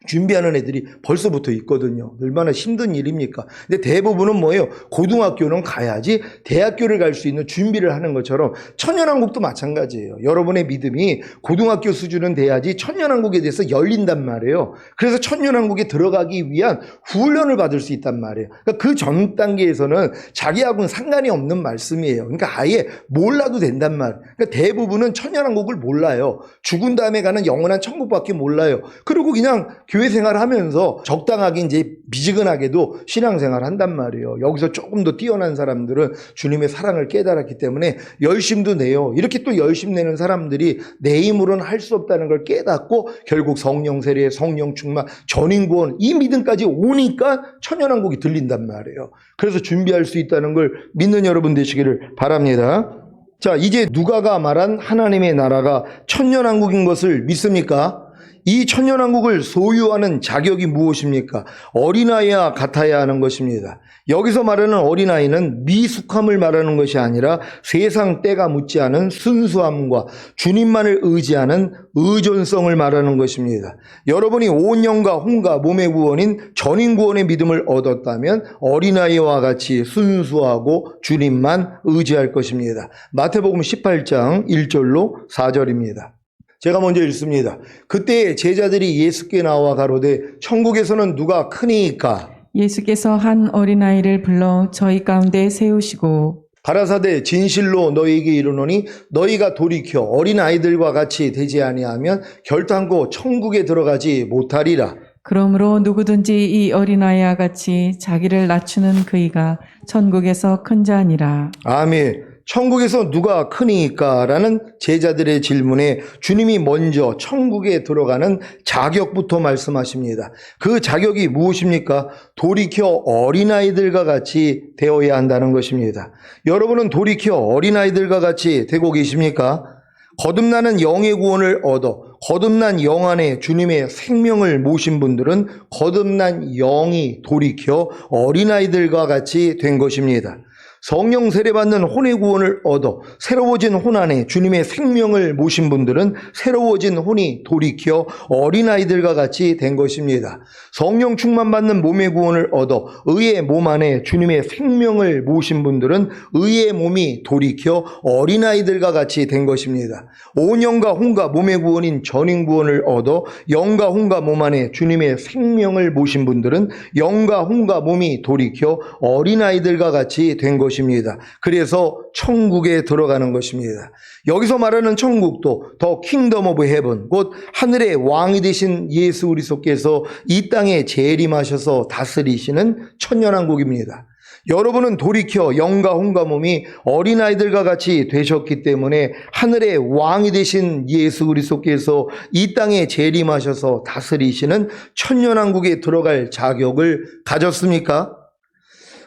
준비하는 애들이 벌써부터 있거든요. 얼마나 힘든 일입니까? 근데 대부분은 뭐예요? 고등학교는 가야지 대학교를 갈 수 있는 준비를 하는 것처럼 천년왕국도 마찬가지예요. 여러분의 믿음이 고등학교 수준은 돼야지 천년왕국에 대해서 열린단 말이에요. 그래서 천년왕국에 들어가기 위한 훈련을 받을 수 있단 말이에요. 그러니까 그 전 단계에서는 자기하고는 상관이 없는 말씀이에요. 그러니까 아예 몰라도 된단 말이에요. 그러니까 대부분은 천년왕국을 몰라요. 죽은 다음에 가는 영원한 천국밖에 몰라요. 그리고 그냥 교회 생활하면서 적당하게 이제 미지근하게도 신앙생활 한단 말이에요. 여기서 조금 더 뛰어난 사람들은 주님의 사랑을 깨달았기 때문에 열심도 내요. 이렇게 또 열심 내는 사람들이 내 힘으로는 할 수 없다는 걸 깨닫고 결국 성령 세례, 성령 충만, 전인구원 이 믿음까지 오니까 천년왕국이 들린단 말이에요. 그래서 준비할 수 있다는 걸 믿는 여러분 되시기를 바랍니다. 자, 이제 누가가 말한 하나님의 나라가 천년왕국인 것을 믿습니까? 이 천년왕국을 소유하는 자격이 무엇입니까? 어린아이와 같아야 하는 것입니다. 여기서 말하는 어린아이는 미숙함을 말하는 것이 아니라 세상 때가 묻지 않은 순수함과 주님만을 의지하는 의존성을 말하는 것입니다. 여러분이 온 영과 혼과 몸의 구원인 전인구원의 믿음을 얻었다면 어린아이와 같이 순수하고 주님만 의지할 것입니다. 마태복음 18장 1절로 4절입니다. 제가 먼저 읽습니다. 그때 제자들이 예수께 나와 가로되 천국에서는 누가 크니이까? 예수께서 한 어린아이를 불러 저희 가운데 세우시고 가라사대 진실로 너희에게 이르노니 너희가 돌이켜 어린아이들과 같이 되지 아니하면 결단코 천국에 들어가지 못하리라. 그러므로 누구든지 이 어린아이와 같이 자기를 낮추는 그이가 천국에서 큰 자니라. 아멘. 천국에서 누가 크니까? 라는 제자들의 질문에 주님이 먼저 천국에 들어가는 자격부터 말씀하십니다. 그 자격이 무엇입니까? 돌이켜 어린아이들과 같이 되어야 한다는 것입니다. 여러분은 돌이켜 어린아이들과 같이 되고 계십니까? 거듭나는 영의 구원을 얻어 거듭난 영 안에 주님의 생명을 모신 분들은 거듭난 영이 돌이켜 어린아이들과 같이 된 것입니다. 성령 세례받는 혼의 구원을 얻어 새로워진 혼 안에 주님의 생명을 모신 분들은 새로워진 혼이 돌이켜 어린아이들과 같이 된 것입니다. 성령 충만받는 몸의 구원을 얻어 의의 몸 안에 주님의 생명을 모신 분들은 의의 몸이 돌이켜 어린아이들과 같이 된 것입니다. 온 영과 혼과 몸의 구원인 전인 구원을 얻어 영과 혼과 몸 안에 주님의 생명을 모신 분들은 영과 혼과 몸이 돌이켜 어린아이들과 같이 된 것입니다. 그래서 천국에 들어가는 것입니다. 여기서 말하는 천국도 더 킹덤 오브 헤븐, 곧 하늘의 왕이 되신 예수 그리스도께서 이 땅에 재림하셔서 다스리시는 천년왕국입니다. 여러분은 돌이켜 영과 혼과 몸이 어린아이들과 같이 되셨기 때문에 하늘의 왕이 되신 예수 그리스도께서 이 땅에 재림하셔서 다스리시는 천년왕국에 들어갈 자격을 가졌습니까?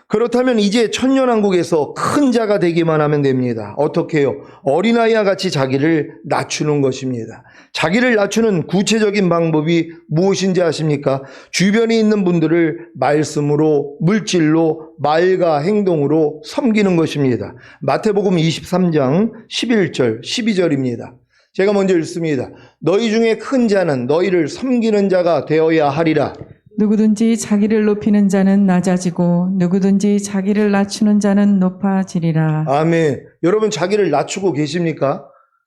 그렇다면 이제 천년왕국에서 큰 자가 되기만 하면 됩니다. 어떻게 해요? 어린아이와 같이 자기를 낮추는 것입니다. 자기를 낮추는 구체적인 방법이 무엇인지 아십니까? 주변에 있는 분들을 말씀으로, 물질로, 말과 행동으로 섬기는 것입니다. 마태복음 23장 11절, 12절입니다. 제가 먼저 읽습니다. 너희 중에 큰 자는 너희를 섬기는 자가 되어야 하리라. 누구든지 자기를 높이는 자는 낮아지고 누구든지 자기를 낮추는 자는 높아지리라. 아멘. 여러분 자기를 낮추고 계십니까?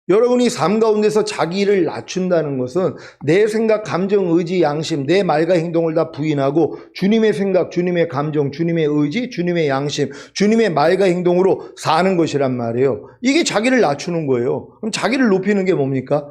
여러분이 삶 가운데서 자기를 낮춘다는 것은 내 생각, 감정, 의지, 양심, 내 말과 행동을 다 부인하고 주님의 생각, 주님의 감정, 주님의 의지, 주님의 양심, 주님의 말과 행동으로 사는 것이란 말이에요. 이게 자기를 낮추는 거예요. 그럼 자기를 높이는 게 뭡니까?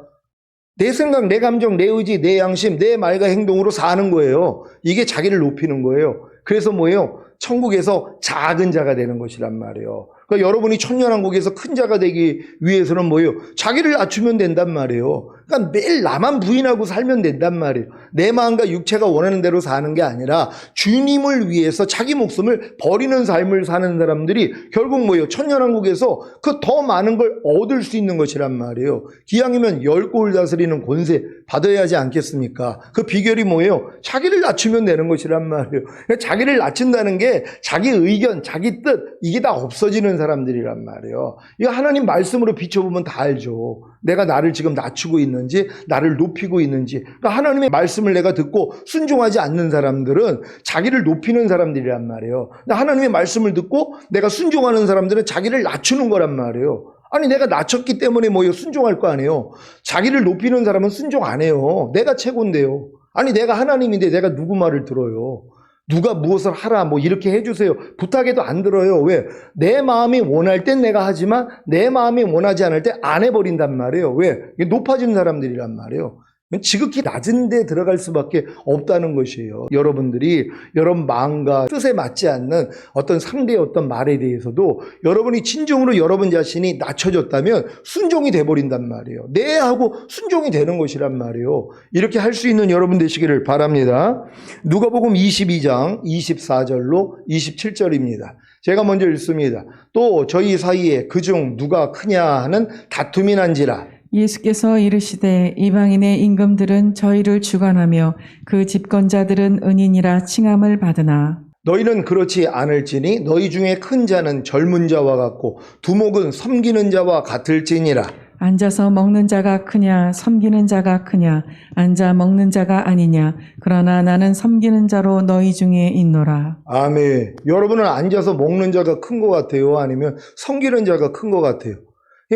내 생각, 내 감정, 내 의지, 내 양심, 내 말과 행동으로 사는 거예요. 이게 자기를 높이는 거예요. 그래서 뭐예요? 천국에서 작은 자가 되는 것이란 말이에요. 그러니까 여러분이 천년왕국에서 큰 자가 되기 위해서는 뭐예요? 자기를 낮추면 된단 말이에요. 그러니까 매일 나만 부인하고 살면 된단 말이에요. 내 마음과 육체가 원하는 대로 사는 게 아니라 주님을 위해서 자기 목숨을 버리는 삶을 사는 사람들이 결국 뭐예요? 천년왕국에서 그 더 많은 걸 얻을 수 있는 것이란 말이에요. 기왕이면 10골 다스리는 권세 받아야 하지 않겠습니까? 그 비결이 뭐예요? 자기를 낮추면 되는 것이란 말이에요. 그러니까 자기를 낮춘다는 게 자기 의견, 자기 뜻 이게 다 없어지는 사람들이란 말이에요. 이거 하나님 말씀으로 비춰보면 다 알죠. 내가 나를 지금 낮추고 있는지 나를 높이고 있는지. 그러니까 하나님의 말씀을 내가 듣고 순종하지 않는 사람들은 자기를 높이는 사람들이란 말이에요. 근데 하나님의 말씀을 듣고 내가 순종하는 사람들은 자기를 낮추는 거란 말이에요. 아니 내가 낮췄기 때문에 뭐예요? 순종할 거 아니에요. 자기를 높이는 사람은 순종 안 해요. 내가 최고인데요. 아니 내가 하나님인데 내가 누구 말을 들어요? 누가 무엇을 하라 뭐 이렇게 해주세요 부탁해도 안 들어요. 왜? 내 마음이 원할 땐 내가 하지만 내 마음이 원하지 않을 때 안 해버린단 말이에요. 왜? 이게 높아진 사람들이란 말이에요. 지극히 낮은 데 들어갈 수밖에 없다는 것이에요. 여러분들이 여러분 마음과 뜻에 맞지 않는 어떤 상대의 어떤 말에 대해서도 여러분이 진정으로 여러분 자신이 낮춰졌다면 순종이 돼버린단 말이에요. 네 하고 순종이 되는 것이란 말이에요. 이렇게 할 수 있는 여러분 되시기를 바랍니다. 누가복음 22장 24절로 27절입니다. 제가 먼저 읽습니다. 또 저희 사이에 그중 누가 크냐 하는 다툼이 난지라. 예수께서 이르시되 이방인의 임금들은 저희를 주관하며 그 집권자들은 은인이라 칭함을 받으나 너희는 그렇지 않을지니 너희 중에 큰 자는 젊은 자와 같고 두목은 섬기는 자와 같을지니라. 앉아서 먹는 자가 크냐 섬기는 자가 크냐 앉아 먹는 자가 아니냐 그러나 나는 섬기는 자로 너희 중에 있노라. 아멘. 여러분은 앉아서 먹는 자가 큰 것 같아요? 아니면 섬기는 자가 큰 것 같아요?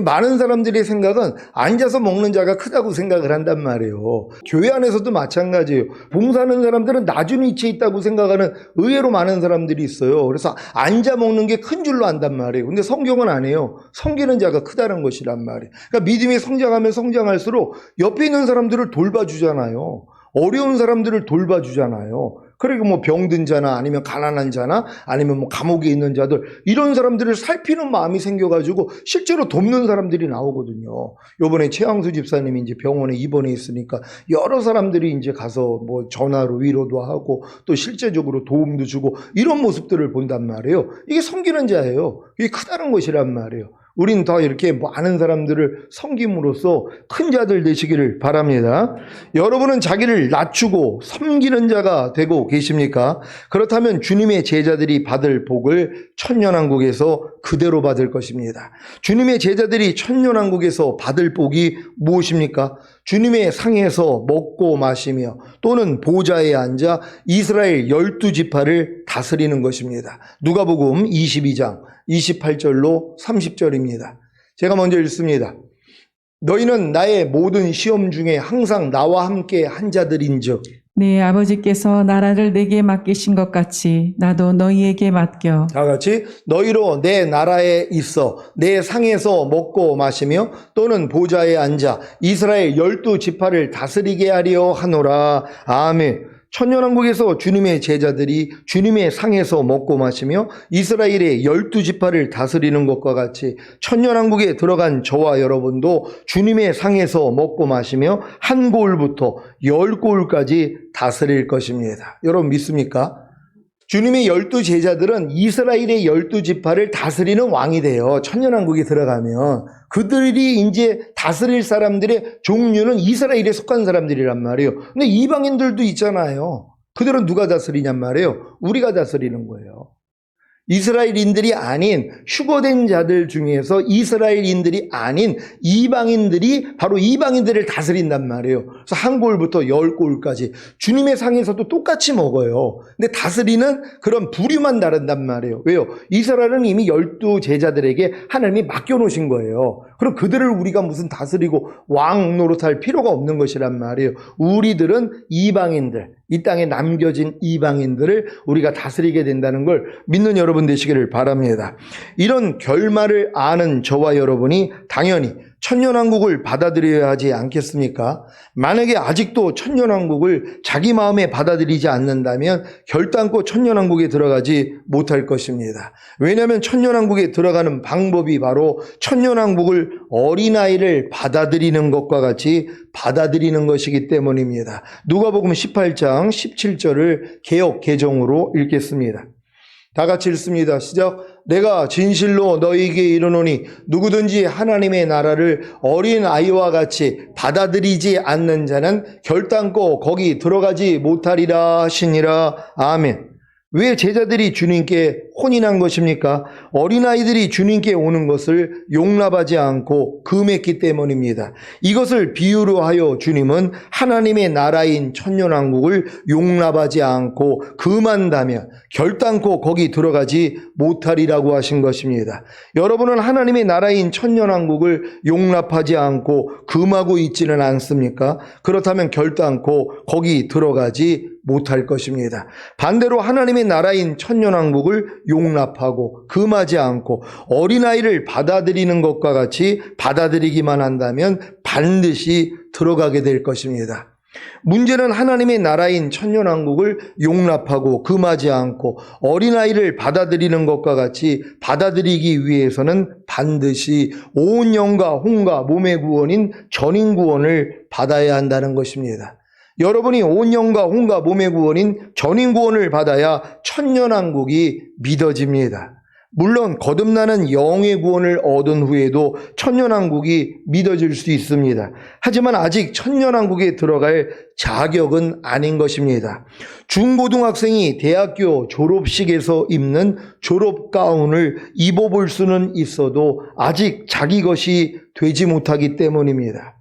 많은 사람들의 생각은 앉아서 먹는 자가 크다고 생각을 한단 말이에요. 교회 안에서도 마찬가지예요. 봉사하는 사람들은 낮은 위치에 있다고 생각하는 의외로 많은 사람들이 있어요. 그래서 앉아 먹는 게 큰 줄로 안단 말이에요. 근데 성경은 아니에요. 섬기는 자가 크다는 것이란 말이에요. 그러니까 믿음이 성장하면 성장할수록 옆에 있는 사람들을 돌봐주잖아요. 어려운 사람들을 돌봐주잖아요. 그리고 뭐 병든 자나 아니면 가난한 자나 아니면 뭐 감옥에 있는 자들 이런 사람들을 살피는 마음이 생겨가지고 실제로 돕는 사람들이 나오거든요. 요번에 최양수 집사님이 이제 병원에 입원해 있으니까 여러 사람들이 이제 가서 뭐 전화로 위로도 하고 또 실제적으로 도움도 주고 이런 모습들을 본단 말이에요. 이게 섬기는 자예요. 이게 크다는 것이란 말이에요. 우린 더 이렇게 많은 사람들을 섬김으로써 큰 자들 되시기를 바랍니다. 여러분은 자기를 낮추고 섬기는 자가 되고 계십니까? 그렇다면 주님의 제자들이 받을 복을 천년왕국에서 그대로 받을 것입니다. 주님의 제자들이 천년왕국에서 받을 복이 무엇입니까? 주님의 상에서 먹고 마시며 또는 보좌에 앉아 이스라엘 12지파를 다스리는 것입니다. 누가복음 22장 28절로 30절입니다. 제가 먼저 읽습니다. 너희는 나의 모든 시험 중에 항상 나와 함께 한 자들인즉 네 아버지께서 나라를 내게 맡기신 것 같이 나도 너희에게 맡겨 다 같이 너희로 내 나라에 있어 내 상에서 먹고 마시며 또는 보좌에 앉아 이스라엘 12지파를 다스리게 하려 하노라. 아멘. 천년왕국에서 주님의 제자들이 주님의 상에서 먹고 마시며 이스라엘의 12지파를 다스리는 것과 같이 천년왕국에 들어간 저와 여러분도 주님의 상에서 먹고 마시며 한 고을부터 10고을까지 다스릴 것입니다. 여러분 믿습니까? 주님의 12제자들은 이스라엘의 12지파를 다스리는 왕이 돼요. 천년왕국에 들어가면. 그들이 이제 다스릴 사람들의 종류는 이스라엘에 속한 사람들이란 말이에요. 근데 이방인들도 있잖아요. 그들은 누가 다스리냔 말이에요. 우리가 다스리는 거예요. 이스라엘인들이 아닌 휴거된 자들 중에서 이스라엘인들이 아닌 이방인들이 바로 이방인들을 다스린단 말이에요. 그래서 한 골부터 10골까지 주님의 상에서도 똑같이 먹어요. 근데 다스리는 그런 부류만 다른단 말이에요. 왜요? 이스라엘은 이미 12 제자들에게 하나님이 맡겨놓으신 거예요. 그럼 그들을 우리가 무슨 다스리고 왕 노릇할 필요가 없는 것이란 말이에요. 우리들은 이방인들, 이 땅에 남겨진 이방인들을 우리가 다스리게 된다는 걸 믿는 여러분 되시기를 바랍니다. 이런 결말을 아는 저와 여러분이 당연히 천년왕국을 받아들여야 하지 않겠습니까? 만약에 아직도 천년왕국을 자기 마음에 받아들이지 않는다면 결단코 천년왕국에 들어가지 못할 것입니다. 왜냐하면 천년왕국에 들어가는 방법이 바로 천년왕국을 어린아이를 받아들이는 것과 같이 받아들이는 것이기 때문입니다. 누가복음 18장 17절을 개역 개정으로 읽겠습니다. 다 같이 읽습니다. 시작. 내가 진실로 너희에게 이르노니 누구든지 하나님의 나라를 어린 아이와 같이 받아들이지 않는 자는 결단코 거기 들어가지 못하리라 하시니라. 아멘. 왜 제자들이 주님께 혼인한 것입니까? 어린아이들이 주님께 오는 것을 용납하지 않고 금했기 때문입니다. 이것을 비유로 하여 주님은 하나님의 나라인 천년왕국을 용납하지 않고 금한다면 결단코 거기 들어가지 못하리라고 하신 것입니다. 여러분은 하나님의 나라인 천년왕국을 용납하지 않고 금하고 있지는 않습니까? 그렇다면 결단코 거기 들어가지 못할 것입니다. 반대로 하나님의 나라인 천년왕국을 용납하고 금하지 않고 어린아이를 받아들이는 것과 같이 받아들이기만 한다면 반드시 들어가게 될 것입니다. 문제는 하나님의 나라인 천년왕국을 용납하고 금하지 않고 어린아이를 받아들이는 것과 같이 받아들이기 위해서는 반드시 온 영과 혼과 몸의 구원인 전인구원을 받아야 한다는 것입니다. 여러분이 온 영과 혼과 몸의 구원인 전인구원을 받아야 천년왕국이 믿어집니다. 물론 거듭나는 영의 구원을 얻은 후에도 천년왕국이 믿어질 수 있습니다. 하지만 아직 천년왕국에 들어갈 자격은 아닌 것입니다. 중고등학생이 대학교 졸업식에서 입는 졸업가운을 입어볼 수는 있어도 아직 자기 것이 되지 못하기 때문입니다.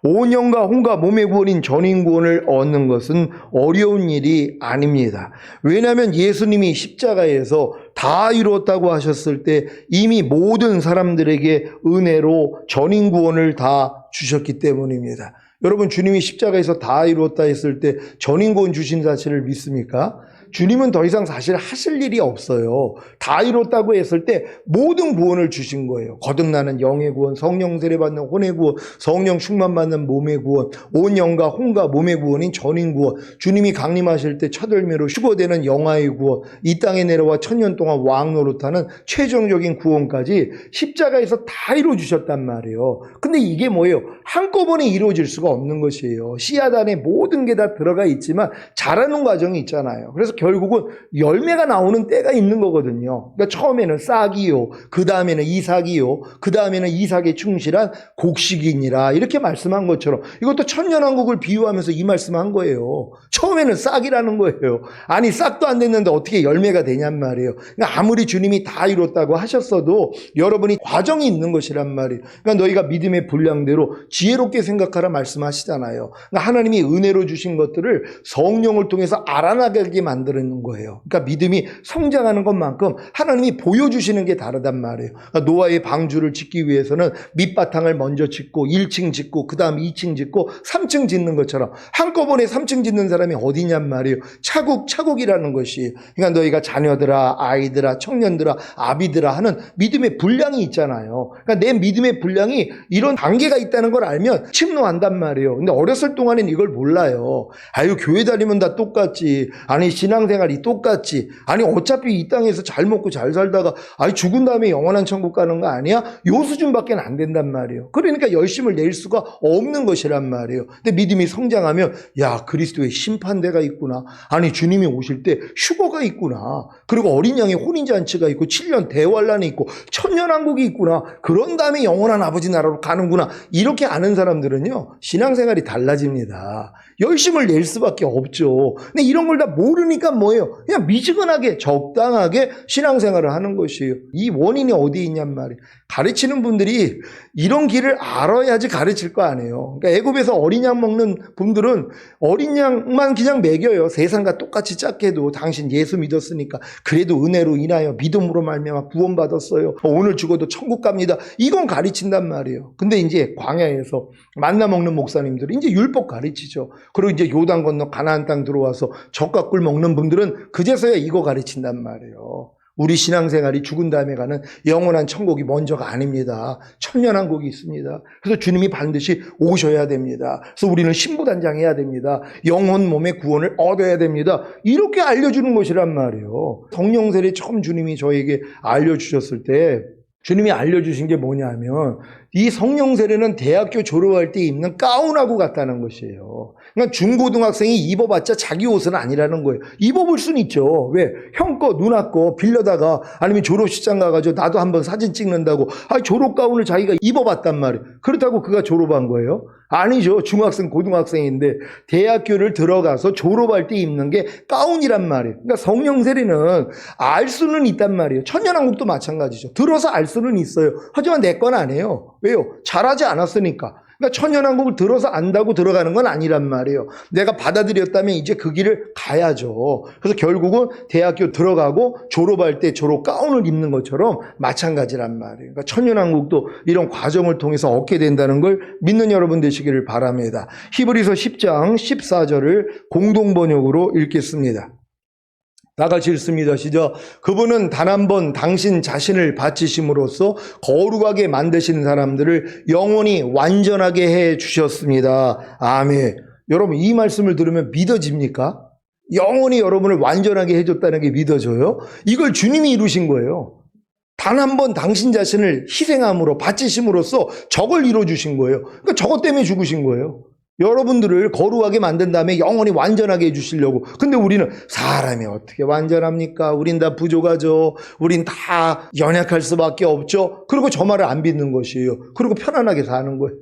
온 영과 혼과 몸의 구원인 전인구원을 얻는 것은 어려운 일이 아닙니다. 왜냐하면 예수님이 십자가에서 다 이루었다고 하셨을 때 이미 모든 사람들에게 은혜로 전인구원을 다 주셨기 때문입니다. 여러분, 주님이 십자가에서 다 이루었다 했을 때 전인구원 주신 사실을 믿습니까? 주님은 더 이상 사실 하실 일이 없어요. 다 이뤘다고 했을 때 모든 구원을 주신 거예요. 거듭나는 영의 구원, 성령 세례받는 혼의 구원, 성령 충만받는 몸의 구원, 온 영과 혼과 몸의 구원인 전인 구원, 주님이 강림하실 때 첫 열매로 휴거되는 영아의 구원, 이 땅에 내려와 천년 동안 왕 노릇하는 최종적인 구원까지 십자가에서 다 이루어주셨단 말이에요. 근데 이게 뭐예요? 한꺼번에 이루어질 수가 없는 것이에요. 씨앗 안에 모든 게 다 들어가 있지만 자라는 과정이 있잖아요. 그래서 결국은 열매가 나오는 때가 있는 거거든요. 그러니까 처음에는 싹이요, 그 다음에는 이삭이요, 그 다음에는 이삭에 충실한 곡식이니라, 이렇게 말씀한 것처럼 이것도 천년왕국을 비유하면서 이 말씀한 거예요. 처음에는 싹이라는 거예요. 아니, 싹도 안 됐는데 어떻게 열매가 되냔 말이에요. 그러니까 아무리 주님이 다 이뤘다고 하셨어도 여러분이 과정이 있는 것이란 말이에요. 그러니까 너희가 믿음의 분량대로 지혜롭게 생각하라 말씀하시잖아요. 그러니까 하나님이 은혜로 주신 것들을 성령을 통해서 알아나가게 만드는 거예요. 그러니까 믿음이 성장하는 것만큼 하나님이 보여주시는 게 다르단 말이에요. 그러니까 노아의 방주를 짓기 위해서는 밑바탕을 먼저 짓고 1층 짓고 그 다음 2층 짓고 3층 짓는 것처럼 한꺼번에 3층 짓는 사람이 어디냔 말이에요. 차곡차곡이라는 것이. 그러니까 너희가 자녀들아, 아이들아, 청년들아, 아비들아 하는 믿음의 분량이 있잖아요. 그러니까 내 믿음의 분량이 이런 단계가 있다는 걸 알면 침노한단 말이에요. 근데 어렸을 동안엔 이걸 몰라요. 아유, 교회 다니면 다 똑같지. 아니, 신앙생활이 똑같지. 아니, 어차피 이 땅에서 잘 먹고 잘 살다가 아니, 죽은 다음에 영원한 천국 가는 거 아니야? 요 수준밖에 안 된단 말이에요. 그러니까 열심을 낼 수가 없는 것이란 말이에요. 근데 믿음이 성장하면 야, 그리스도의 심판대가 있구나. 아니, 주님이 오실 때 휴거가 있구나. 그리고 어린 양의 혼인잔치가 있고 7년 대환란이 있고 천년왕국이 있구나. 그런 다음에 영원한 아버지 나라로 가는구나. 이렇게 아는 사람들은요, 신앙생활이 달라집니다. 열심을 낼 수밖에 없죠. 근데 이런 걸 다 모르니까 그러니까 뭐예요? 그냥 미지근하게 적당하게 신앙생활을 하는 것이에요. 이 원인이 어디 있냔 말이에요. 가르치는 분들이 이런 길을 알아야지 가르칠 거 아니에요. 그러니까 애굽에서 어린 양 먹는 분들은 어린 양만 그냥 먹여요. 세상과 똑같이 작게도 당신 예수 믿었으니까 그래도 은혜로 인하여 믿음으로 말미암아 구원받았어요. 오늘 죽어도 천국 갑니다. 이건 가르친단 말이에요. 근데 이제 광야에서 만나 먹는 목사님들이 이제 율법 가르치죠. 그리고 이제 요단 건너 가나안 땅 들어와서 젖과 꿀 먹는 분들은 그제서야 이거 가르친단 말이에요. 우리 신앙생활이 죽은 다음에 가는 영원한 천국이 먼저가 아닙니다. 천년왕국이 있습니다. 그래서 주님이 반드시 오셔야 됩니다. 그래서 우리는 신부단장해야 됩니다. 영혼 몸의 구원을 얻어야 됩니다. 이렇게 알려주는 것이란 말이에요. 성령 세례 처음 주님이 저에게 알려주셨을 때 주님이 알려주신 게 뭐냐면 이 성령 세례는 대학교 졸업할 때 입는 가운하고 같다는 것이에요. 그러니까 중고등학생이 입어봤자 자기 옷은 아니라는 거예요. 입어볼 수는 있죠. 왜? 형 거, 누나 거 빌려다가 아니면 졸업식장 가가지고 나도 한번 사진 찍는다고 졸업 가운을 자기가 입어봤단 말이에요. 그렇다고 그가 졸업한 거예요? 아니죠. 중학생, 고등학생인데 대학교를 들어가서 졸업할 때 입는 게 가운이란 말이에요. 그러니까 성령 세례는 알 수는 있단 말이에요. 천년왕국도 마찬가지죠. 들어서 알 수는 있어요. 하지만 내 건 아니에요. 왜요? 잘하지 않았으니까. 그러니까 천년왕국을 들어서 안다고 들어가는 건 아니란 말이에요. 내가 받아들였다면 이제 그 길을 가야죠. 그래서 결국은 대학교 들어가고 졸업할 때 졸업 가운을 입는 것처럼 마찬가지란 말이에요. 그러니까 천년왕국도 이런 과정을 통해서 얻게 된다는 걸 믿는 여러분 되시기를 바랍니다. 히브리서 10장 14절을 공동번역으로 읽겠습니다. 다 같이 읽습니다. 시작. 그분은 단 한 번 당신 자신을 바치심으로써 거룩하게 만드신 사람들을 영원히 완전하게 해 주셨습니다. 아멘. 여러분 이 말씀을 들으면 믿어집니까? 영원히 여러분을 완전하게 해줬다는 게 믿어져요? 이걸 주님이 이루신 거예요. 단 한 번 당신 자신을 희생함으로 바치심으로써 저걸 이루어주신 거예요. 그러니까 저것 때문에 죽으신 거예요. 여러분들을 거룩하게 만든 다음에 영원히 완전하게 해주시려고. 근데 우리는 사람이 어떻게 완전합니까? 우린 다 부족하죠. 우린 다 연약할 수밖에 없죠. 그리고 저 말을 안 믿는 것이에요. 그리고 편안하게 사는 거예요.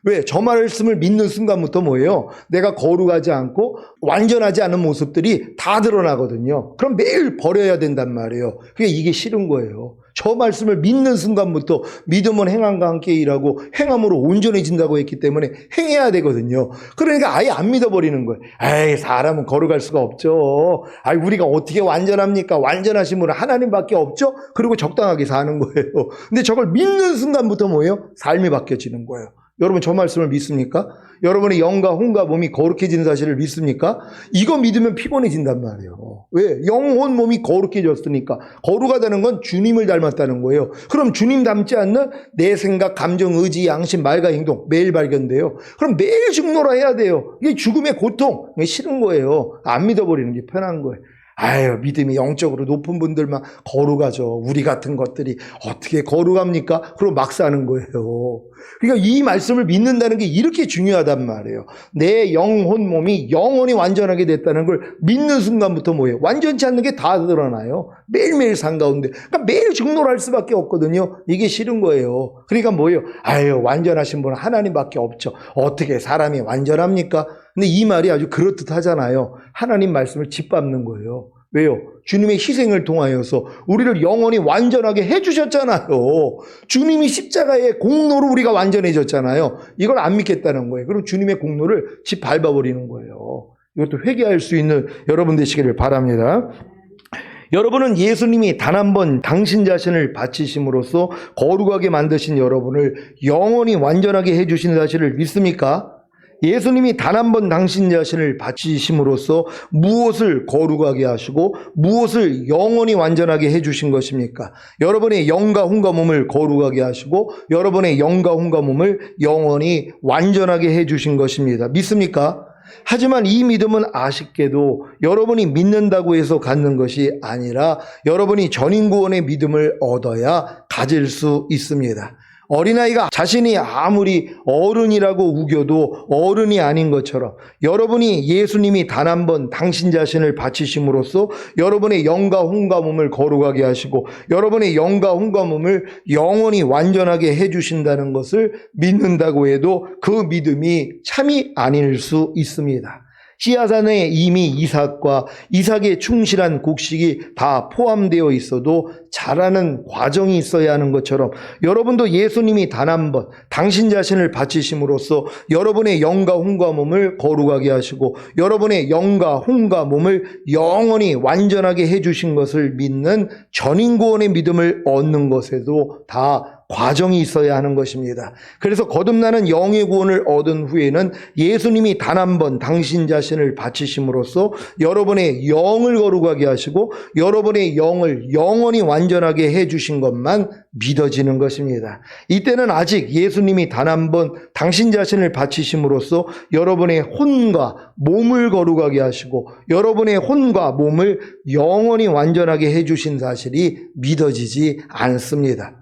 왜? 저 말씀을 믿는 순간부터 뭐예요? 내가 거룩하지 않고 완전하지 않은 모습들이 다 드러나거든요. 그럼 매일 버려야 된단 말이에요. 그게 이게 싫은 거예요. 저 말씀을 믿는 순간부터 믿음은 행함과 함께 일하고 행함으로 온전해진다고 했기 때문에 행해야 되거든요. 그러니까 아예 안 믿어버리는 거예요. 에이, 사람은 거룩할 수가 없죠. 아이, 우리가 어떻게 완전합니까? 완전하신 분은 하나님밖에 없죠? 그리고 적당하게 사는 거예요. 근데 저걸 믿는 순간부터 뭐예요? 삶이 바뀌어지는 거예요. 여러분 저 말씀을 믿습니까? 여러분의 영과 혼과 몸이 거룩해진 사실을 믿습니까? 이거 믿으면 피곤해진단 말이에요. 왜? 영혼 몸이 거룩해졌으니까. 거룩하다는 건 주님을 닮았다는 거예요. 그럼 주님 닮지 않는 내 생각, 감정, 의지, 양심, 말과 행동 매일 발견돼요. 그럼 매일 죽노라 해야 돼요. 이게 죽음의 고통, 이게 싫은 거예요. 안 믿어버리는 게 편한 거예요. 아유, 믿음이 영적으로 높은 분들만 거룩하죠. 우리 같은 것들이 어떻게 거룩합니까? 그리고 막 사는 거예요. 그러니까 이 말씀을 믿는다는 게 이렇게 중요하단 말이에요. 내 영혼 몸이 영원히 완전하게 됐다는 걸 믿는 순간부터 뭐예요? 완전치 않는 게 다 드러나요. 매일매일 산 가운데. 그러니까 매일 죽노할 수밖에 없거든요. 이게 싫은 거예요. 그러니까 뭐예요? 아유, 완전하신 분은 하나님밖에 없죠. 어떻게 사람이 완전합니까? 근데 이 말이 아주 그럴듯하잖아요. 하나님 말씀을 짓밟는 거예요. 왜요? 주님의 희생을 통하여서 우리를 영원히 완전하게 해주셨잖아요. 주님이 십자가의 공로로 우리가 완전해졌잖아요. 이걸 안 믿겠다는 거예요. 그럼 주님의 공로를 짓밟아버리는 거예요. 이것도 회개할 수 있는 여러분 되시기를 바랍니다. 여러분은 예수님이 단 한 번 당신 자신을 바치심으로써 거룩하게 만드신 여러분을 영원히 완전하게 해주신 사실을 믿습니까? 예수님이 단 한 번 당신 자신을 바치심으로써 무엇을 거룩하게 하시고 무엇을 영원히 완전하게 해주신 것입니까? 여러분의 영과 혼과 몸을 거룩하게 하시고 여러분의 영과 혼과 몸을 영원히 완전하게 해주신 것입니다. 믿습니까? 하지만 이 믿음은 아쉽게도 여러분이 믿는다고 해서 갖는 것이 아니라 여러분이 전인구원의 믿음을 얻어야 가질 수 있습니다. 어린아이가 자신이 아무리 어른이라고 우겨도 어른이 아닌 것처럼 여러분이 예수님이 단 한 번 당신 자신을 바치심으로써 여러분의 영과 혼과 몸을 거룩하게 하시고 여러분의 영과 혼과 몸을 영원히 완전하게 해주신다는 것을 믿는다고 해도 그 믿음이 참이 아닐 수 있습니다. 씨앗 안에 이미 이삭과 이삭의 충실한 곡식이 다 포함되어 있어도 자라는 과정이 있어야 하는 것처럼 여러분도 예수님이 단 한 번 당신 자신을 바치심으로써 여러분의 영과 혼과 몸을 거룩하게 하시고 여러분의 영과 혼과 몸을 영원히 완전하게 해주신 것을 믿는 전인구원의 믿음을 얻는 것에도 다 과정이 있어야 하는 것입니다. 그래서 거듭나는 영의 구원을 얻은 후에는 예수님이 단 한 번 당신 자신을 바치심으로써 여러분의 영을 거룩하게 하시고 여러분의 영을 영원히 완전하게 해주신 것만 믿어지는 것입니다. 이때는 아직 예수님이 단 한 번 당신 자신을 바치심으로써 여러분의 혼과 몸을 거룩하게 하시고 여러분의 혼과 몸을 영원히 완전하게 해주신 사실이 믿어지지 않습니다.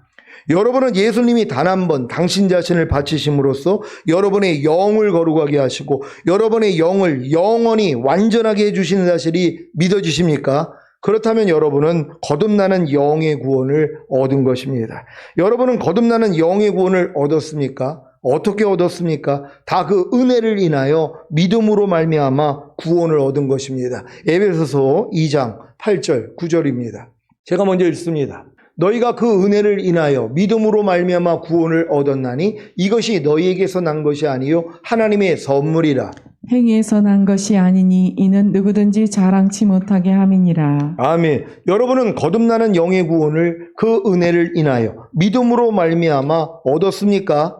여러분은 예수님이 단 한 번 당신 자신을 바치심으로써 여러분의 영을 거룩하게 하시고 여러분의 영을 영원히 완전하게 해주시는 사실이 믿어지십니까? 그렇다면 여러분은 거듭나는 영의 구원을 얻은 것입니다. 여러분은 거듭나는 영의 구원을 얻었습니까? 어떻게 얻었습니까? 다 그 은혜를 인하여 믿음으로 말미암아 구원을 얻은 것입니다. 에베소서 2장 8절 9절입니다. 제가 먼저 읽습니다. 너희가 그 은혜를 인하여 믿음으로 말미암아 구원을 얻었나니 이것이 너희에게서 난 것이 아니요 하나님의 선물이라. 행위에서 난 것이 아니니 이는 누구든지 자랑치 못하게 함이니라. 아멘. 여러분은 거듭나는 영의 구원을 그 은혜를 인하여 믿음으로 말미암아 얻었습니까?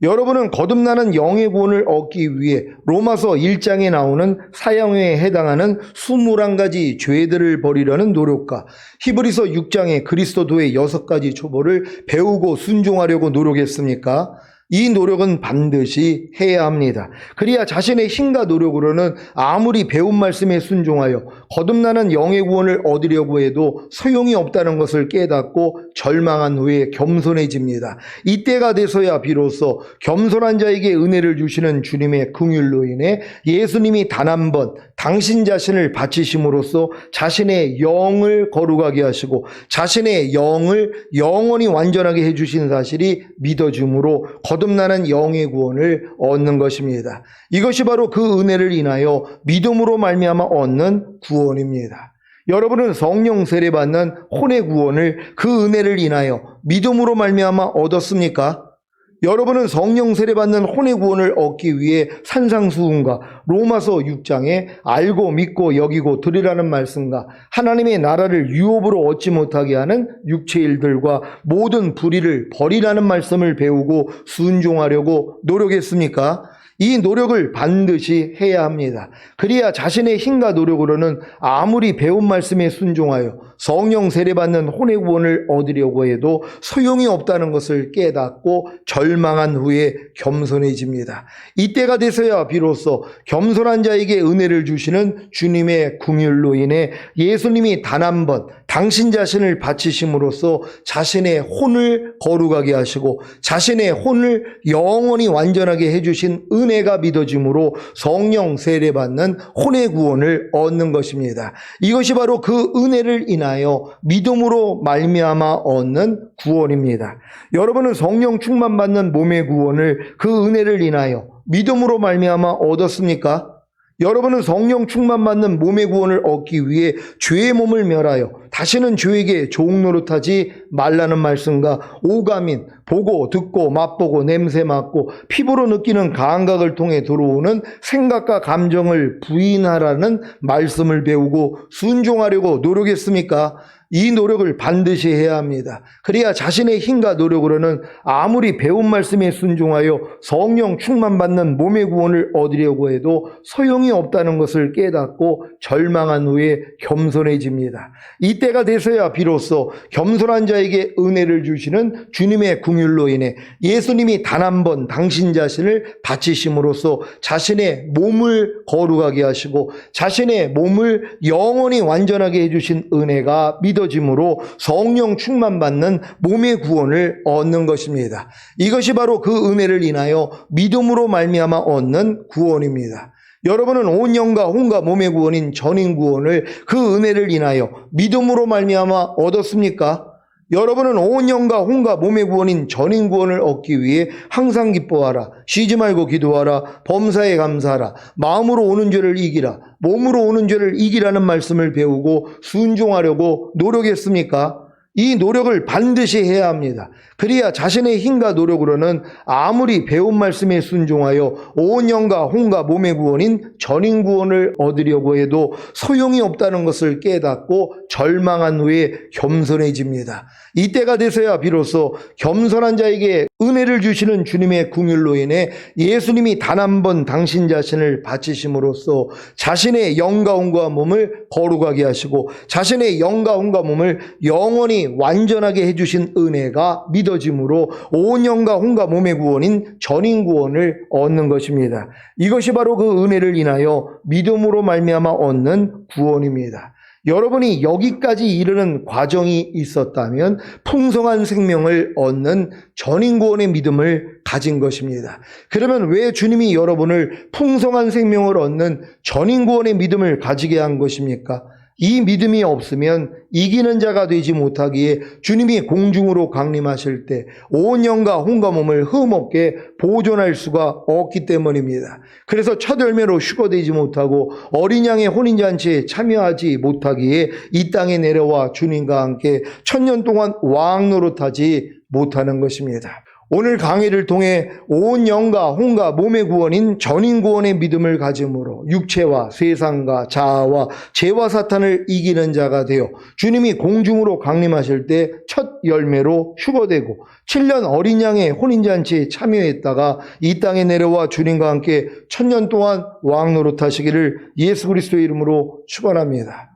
여러분은 거듭나는 영의 구원을 얻기 위해 로마서 1장에 나오는 사형에 해당하는 21가지 죄들을 버리려는 노력과 히브리서 6장의 그리스도도의 6가지 초보를 배우고 순종하려고 노력했습니까? 이 노력은 반드시 해야 합니다. 그래야 자신의 힘과 노력으로는 아무리 배운 말씀에 순종하여 거듭나는 영의 구원을 얻으려고 해도 소용이 없다는 것을 깨닫고 절망한 후에 겸손해집니다. 이때가 돼서야 비로소 겸손한 자에게 은혜를 주시는 주님의 긍휼로 인해 예수님이 단 한 번 당신 자신을 바치심으로써 자신의 영을 거룩하게 하시고 자신의 영을 영원히 완전하게 해주신 사실이 믿어짐으로 거듭나는 영의 구원을 얻는 것입니다. 이것이 바로 그 은혜를 인하여 믿음으로 말미암아 얻는 구원입니다. 여러분은 성령 세례 받는 혼의 구원을 그 은혜를 인하여 믿음으로 말미암아 얻었습니까? 여러분은 성령 세례 받는 혼의 구원을 얻기 위해 산상수훈과 로마서 6장에 알고 믿고 여기고 들으라는 말씀과 하나님의 나라를 유업으로 얻지 못하게 하는 육체의 일들과 모든 불의를 버리라는 말씀을 배우고 순종하려고 노력했습니까? 이 노력을 반드시 해야 합니다. 그래야 자신의 힘과 노력으로는 아무리 배운 말씀에 순종하여 성령 세례받는 혼의 구원을 얻으려고 해도 소용이 없다는 것을 깨닫고 절망한 후에 겸손해집니다. 이때가 돼서야 비로소 겸손한 자에게 은혜를 주시는 주님의 긍휼로 인해 예수님이 단 한 번 당신 자신을 바치심으로써 자신의 혼을 거룩하게 하시고 자신의 혼을 영원히 완전하게 해주신 은혜가 믿어짐으로 성령 세례받는 혼의 구원을 얻는 것입니다. 이것이 바로 그 은혜를 인하여 믿음으로 말미암아 얻는 구원입니다. 여러분은 성령 충만 받는 몸의 구원을 그 은혜를 인하여 믿음으로 말미암아 얻었습니까? 여러분은 성령 충만 받는 몸의 구원을 얻기 위해 죄의 몸을 멸하여 다시는 죄에게 종노릇하지 말라는 말씀과 오감인 보고 듣고 맛보고 냄새 맡고 피부로 느끼는 감각을 통해 들어오는 생각과 감정을 부인하라는 말씀을 배우고 순종하려고 노력했습니까? 이 노력을 반드시 해야 합니다. 그래야 자신의 힘과 노력으로는 아무리 배운 말씀에 순종하여 성령 충만받는 몸의 구원을 얻으려고 해도 소용이 없다는 것을 깨닫고 절망한 후에 겸손해집니다. 이때가 돼서야 비로소 겸손한 자에게 은혜를 주시는 주님의 긍휼로 인해 예수님이 단 한 번 당신 자신을 바치심으로써 자신의 몸을 거룩하게 하시고 자신의 몸을 영원히 완전하게 해주신 은혜가 믿어짐으로 성령 충만받는 몸의 구원을 얻는 것입니다. 이것이 바로 그 은혜를 인하여 믿음으로 말미암아 얻는 구원입니다. 여러분은 온 영과 혼과 몸의 구원인 전인 구원을 그 은혜를 인하여 믿음으로 말미암아 얻었습니까? 여러분은 온 영과 혼과 몸의 구원인 전인 구원을 얻기 위해 항상 기뻐하라. 쉬지 말고 기도하라. 범사에 감사하라. 마음으로 오는 죄를 이기라. 몸으로 오는 죄를 이기라는 말씀을 배우고 순종하려고 노력했습니까? 이 노력을 반드시 해야 합니다. 그래야 자신의 힘과 노력으로는 아무리 배운 말씀에 순종하여 온 영과 혼과 몸의 구원인 전인 구원을 얻으려고 해도 소용이 없다는 것을 깨닫고 절망한 후에 겸손해집니다. 이때가 돼서야 비로소 겸손한 자에게 은혜를 주시는 주님의 긍휼로 인해 예수님이 단 한 번 당신 자신을 바치심으로써 자신의 영과 혼과 몸을 거룩하게 하시고 자신의 영과 혼과 몸을 영원히 완전하게 해주신 은혜가 믿어짐으로 온 영과 혼과 몸의 구원인 전인 구원을 얻는 것입니다. 이것이 바로 그 은혜를 인하여 믿음으로 말미암아 얻는 구원입니다. 여러분이 여기까지 이르는 과정이 있었다면 풍성한 생명을 얻는 전인 구원의 믿음을 가진 것입니다. 그러면 왜 주님이 여러분을 풍성한 생명을 얻는 전인 구원의 믿음을 가지게 한 것입니까? 이 믿음이 없으면 이기는 자가 되지 못하기에 주님이 공중으로 강림하실 때 온 영과 혼과 몸을 흠없게 보존할 수가 없기 때문입니다. 그래서 첫 열매로 휴거되지 못하고 어린 양의 혼인잔치에 참여하지 못하기에 이 땅에 내려와 주님과 함께 천년 동안 왕 노릇하지 못하는 것입니다. 오늘 강의를 통해 온 영과 혼과 몸의 구원인 전인 구원의 믿음을 가짐으로 육체와 세상과 자아와 죄와 사탄을 이기는 자가 되어 주님이 공중으로 강림하실 때 첫 열매로 휴거되고 7년 어린 양의 혼인잔치에 참여했다가 이 땅에 내려와 주님과 함께 천년 동안 왕 노릇하시기를 예수 그리스도의 이름으로 축원합니다.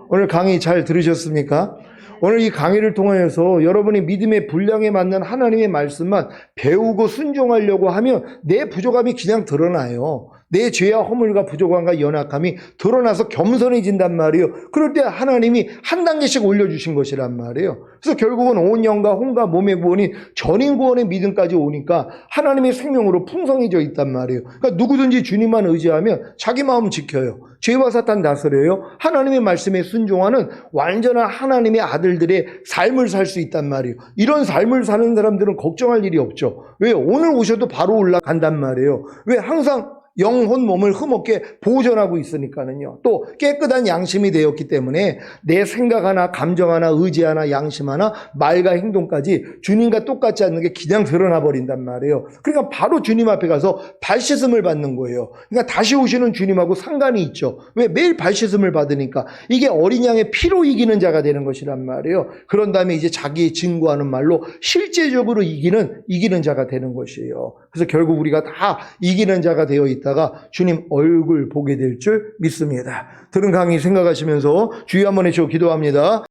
오늘 강의 잘 들으셨습니까? 오늘 이 강의를 통하여서 여러분이 믿음의 분량에 맞는 하나님의 말씀만 배우고 순종하려고 하면 내 부족함이 그냥 드러나요. 내 죄와 허물과 부족함과 연약함이 드러나서 겸손해진단 말이에요. 그럴 때 하나님이 한 단계씩 올려주신 것이란 말이에요. 그래서 결국은 온 영과 혼과 몸의 구원이 전인 구원의 믿음까지 오니까 하나님의 생명으로 풍성해져 있단 말이에요. 그러니까 누구든지 주님만 의지하면 자기 마음 지켜요. 죄와 사탄 다스려요. 하나님의 말씀에 순종하는 완전한 하나님의 아들들의 삶을 살 수 있단 말이에요. 이런 삶을 사는 사람들은 걱정할 일이 없죠. 왜? 오늘 오셔도 바로 올라간단 말이에요. 왜? 항상 영혼 몸을 흠없게 보존하고 있으니까는요. 또 깨끗한 양심이 되었기 때문에 내 생각 하나, 감정 하나, 의지 하나, 양심 하나, 말과 행동까지 주님과 똑같지 않는 게 그냥 드러나 버린단 말이에요. 그러니까 바로 주님 앞에 가서 발 씻음을 받는 거예요. 그러니까 다시 오시는 주님하고 상관이 있죠. 왜? 매일 발 씻음을 받으니까 이게 어린 양의 피로 이기는 자가 되는 것이란 말이에요. 그런 다음에 이제 자기의 증거하는 말로 실제적으로 이기는 자가 되는 것이에요. 그래서 결국 우리가 다 이기는 자가 되어 있다가 주님 얼굴 보게 될 줄 믿습니다. 들은 강의 생각하시면서 주여 한번 해주시고 기도합니다.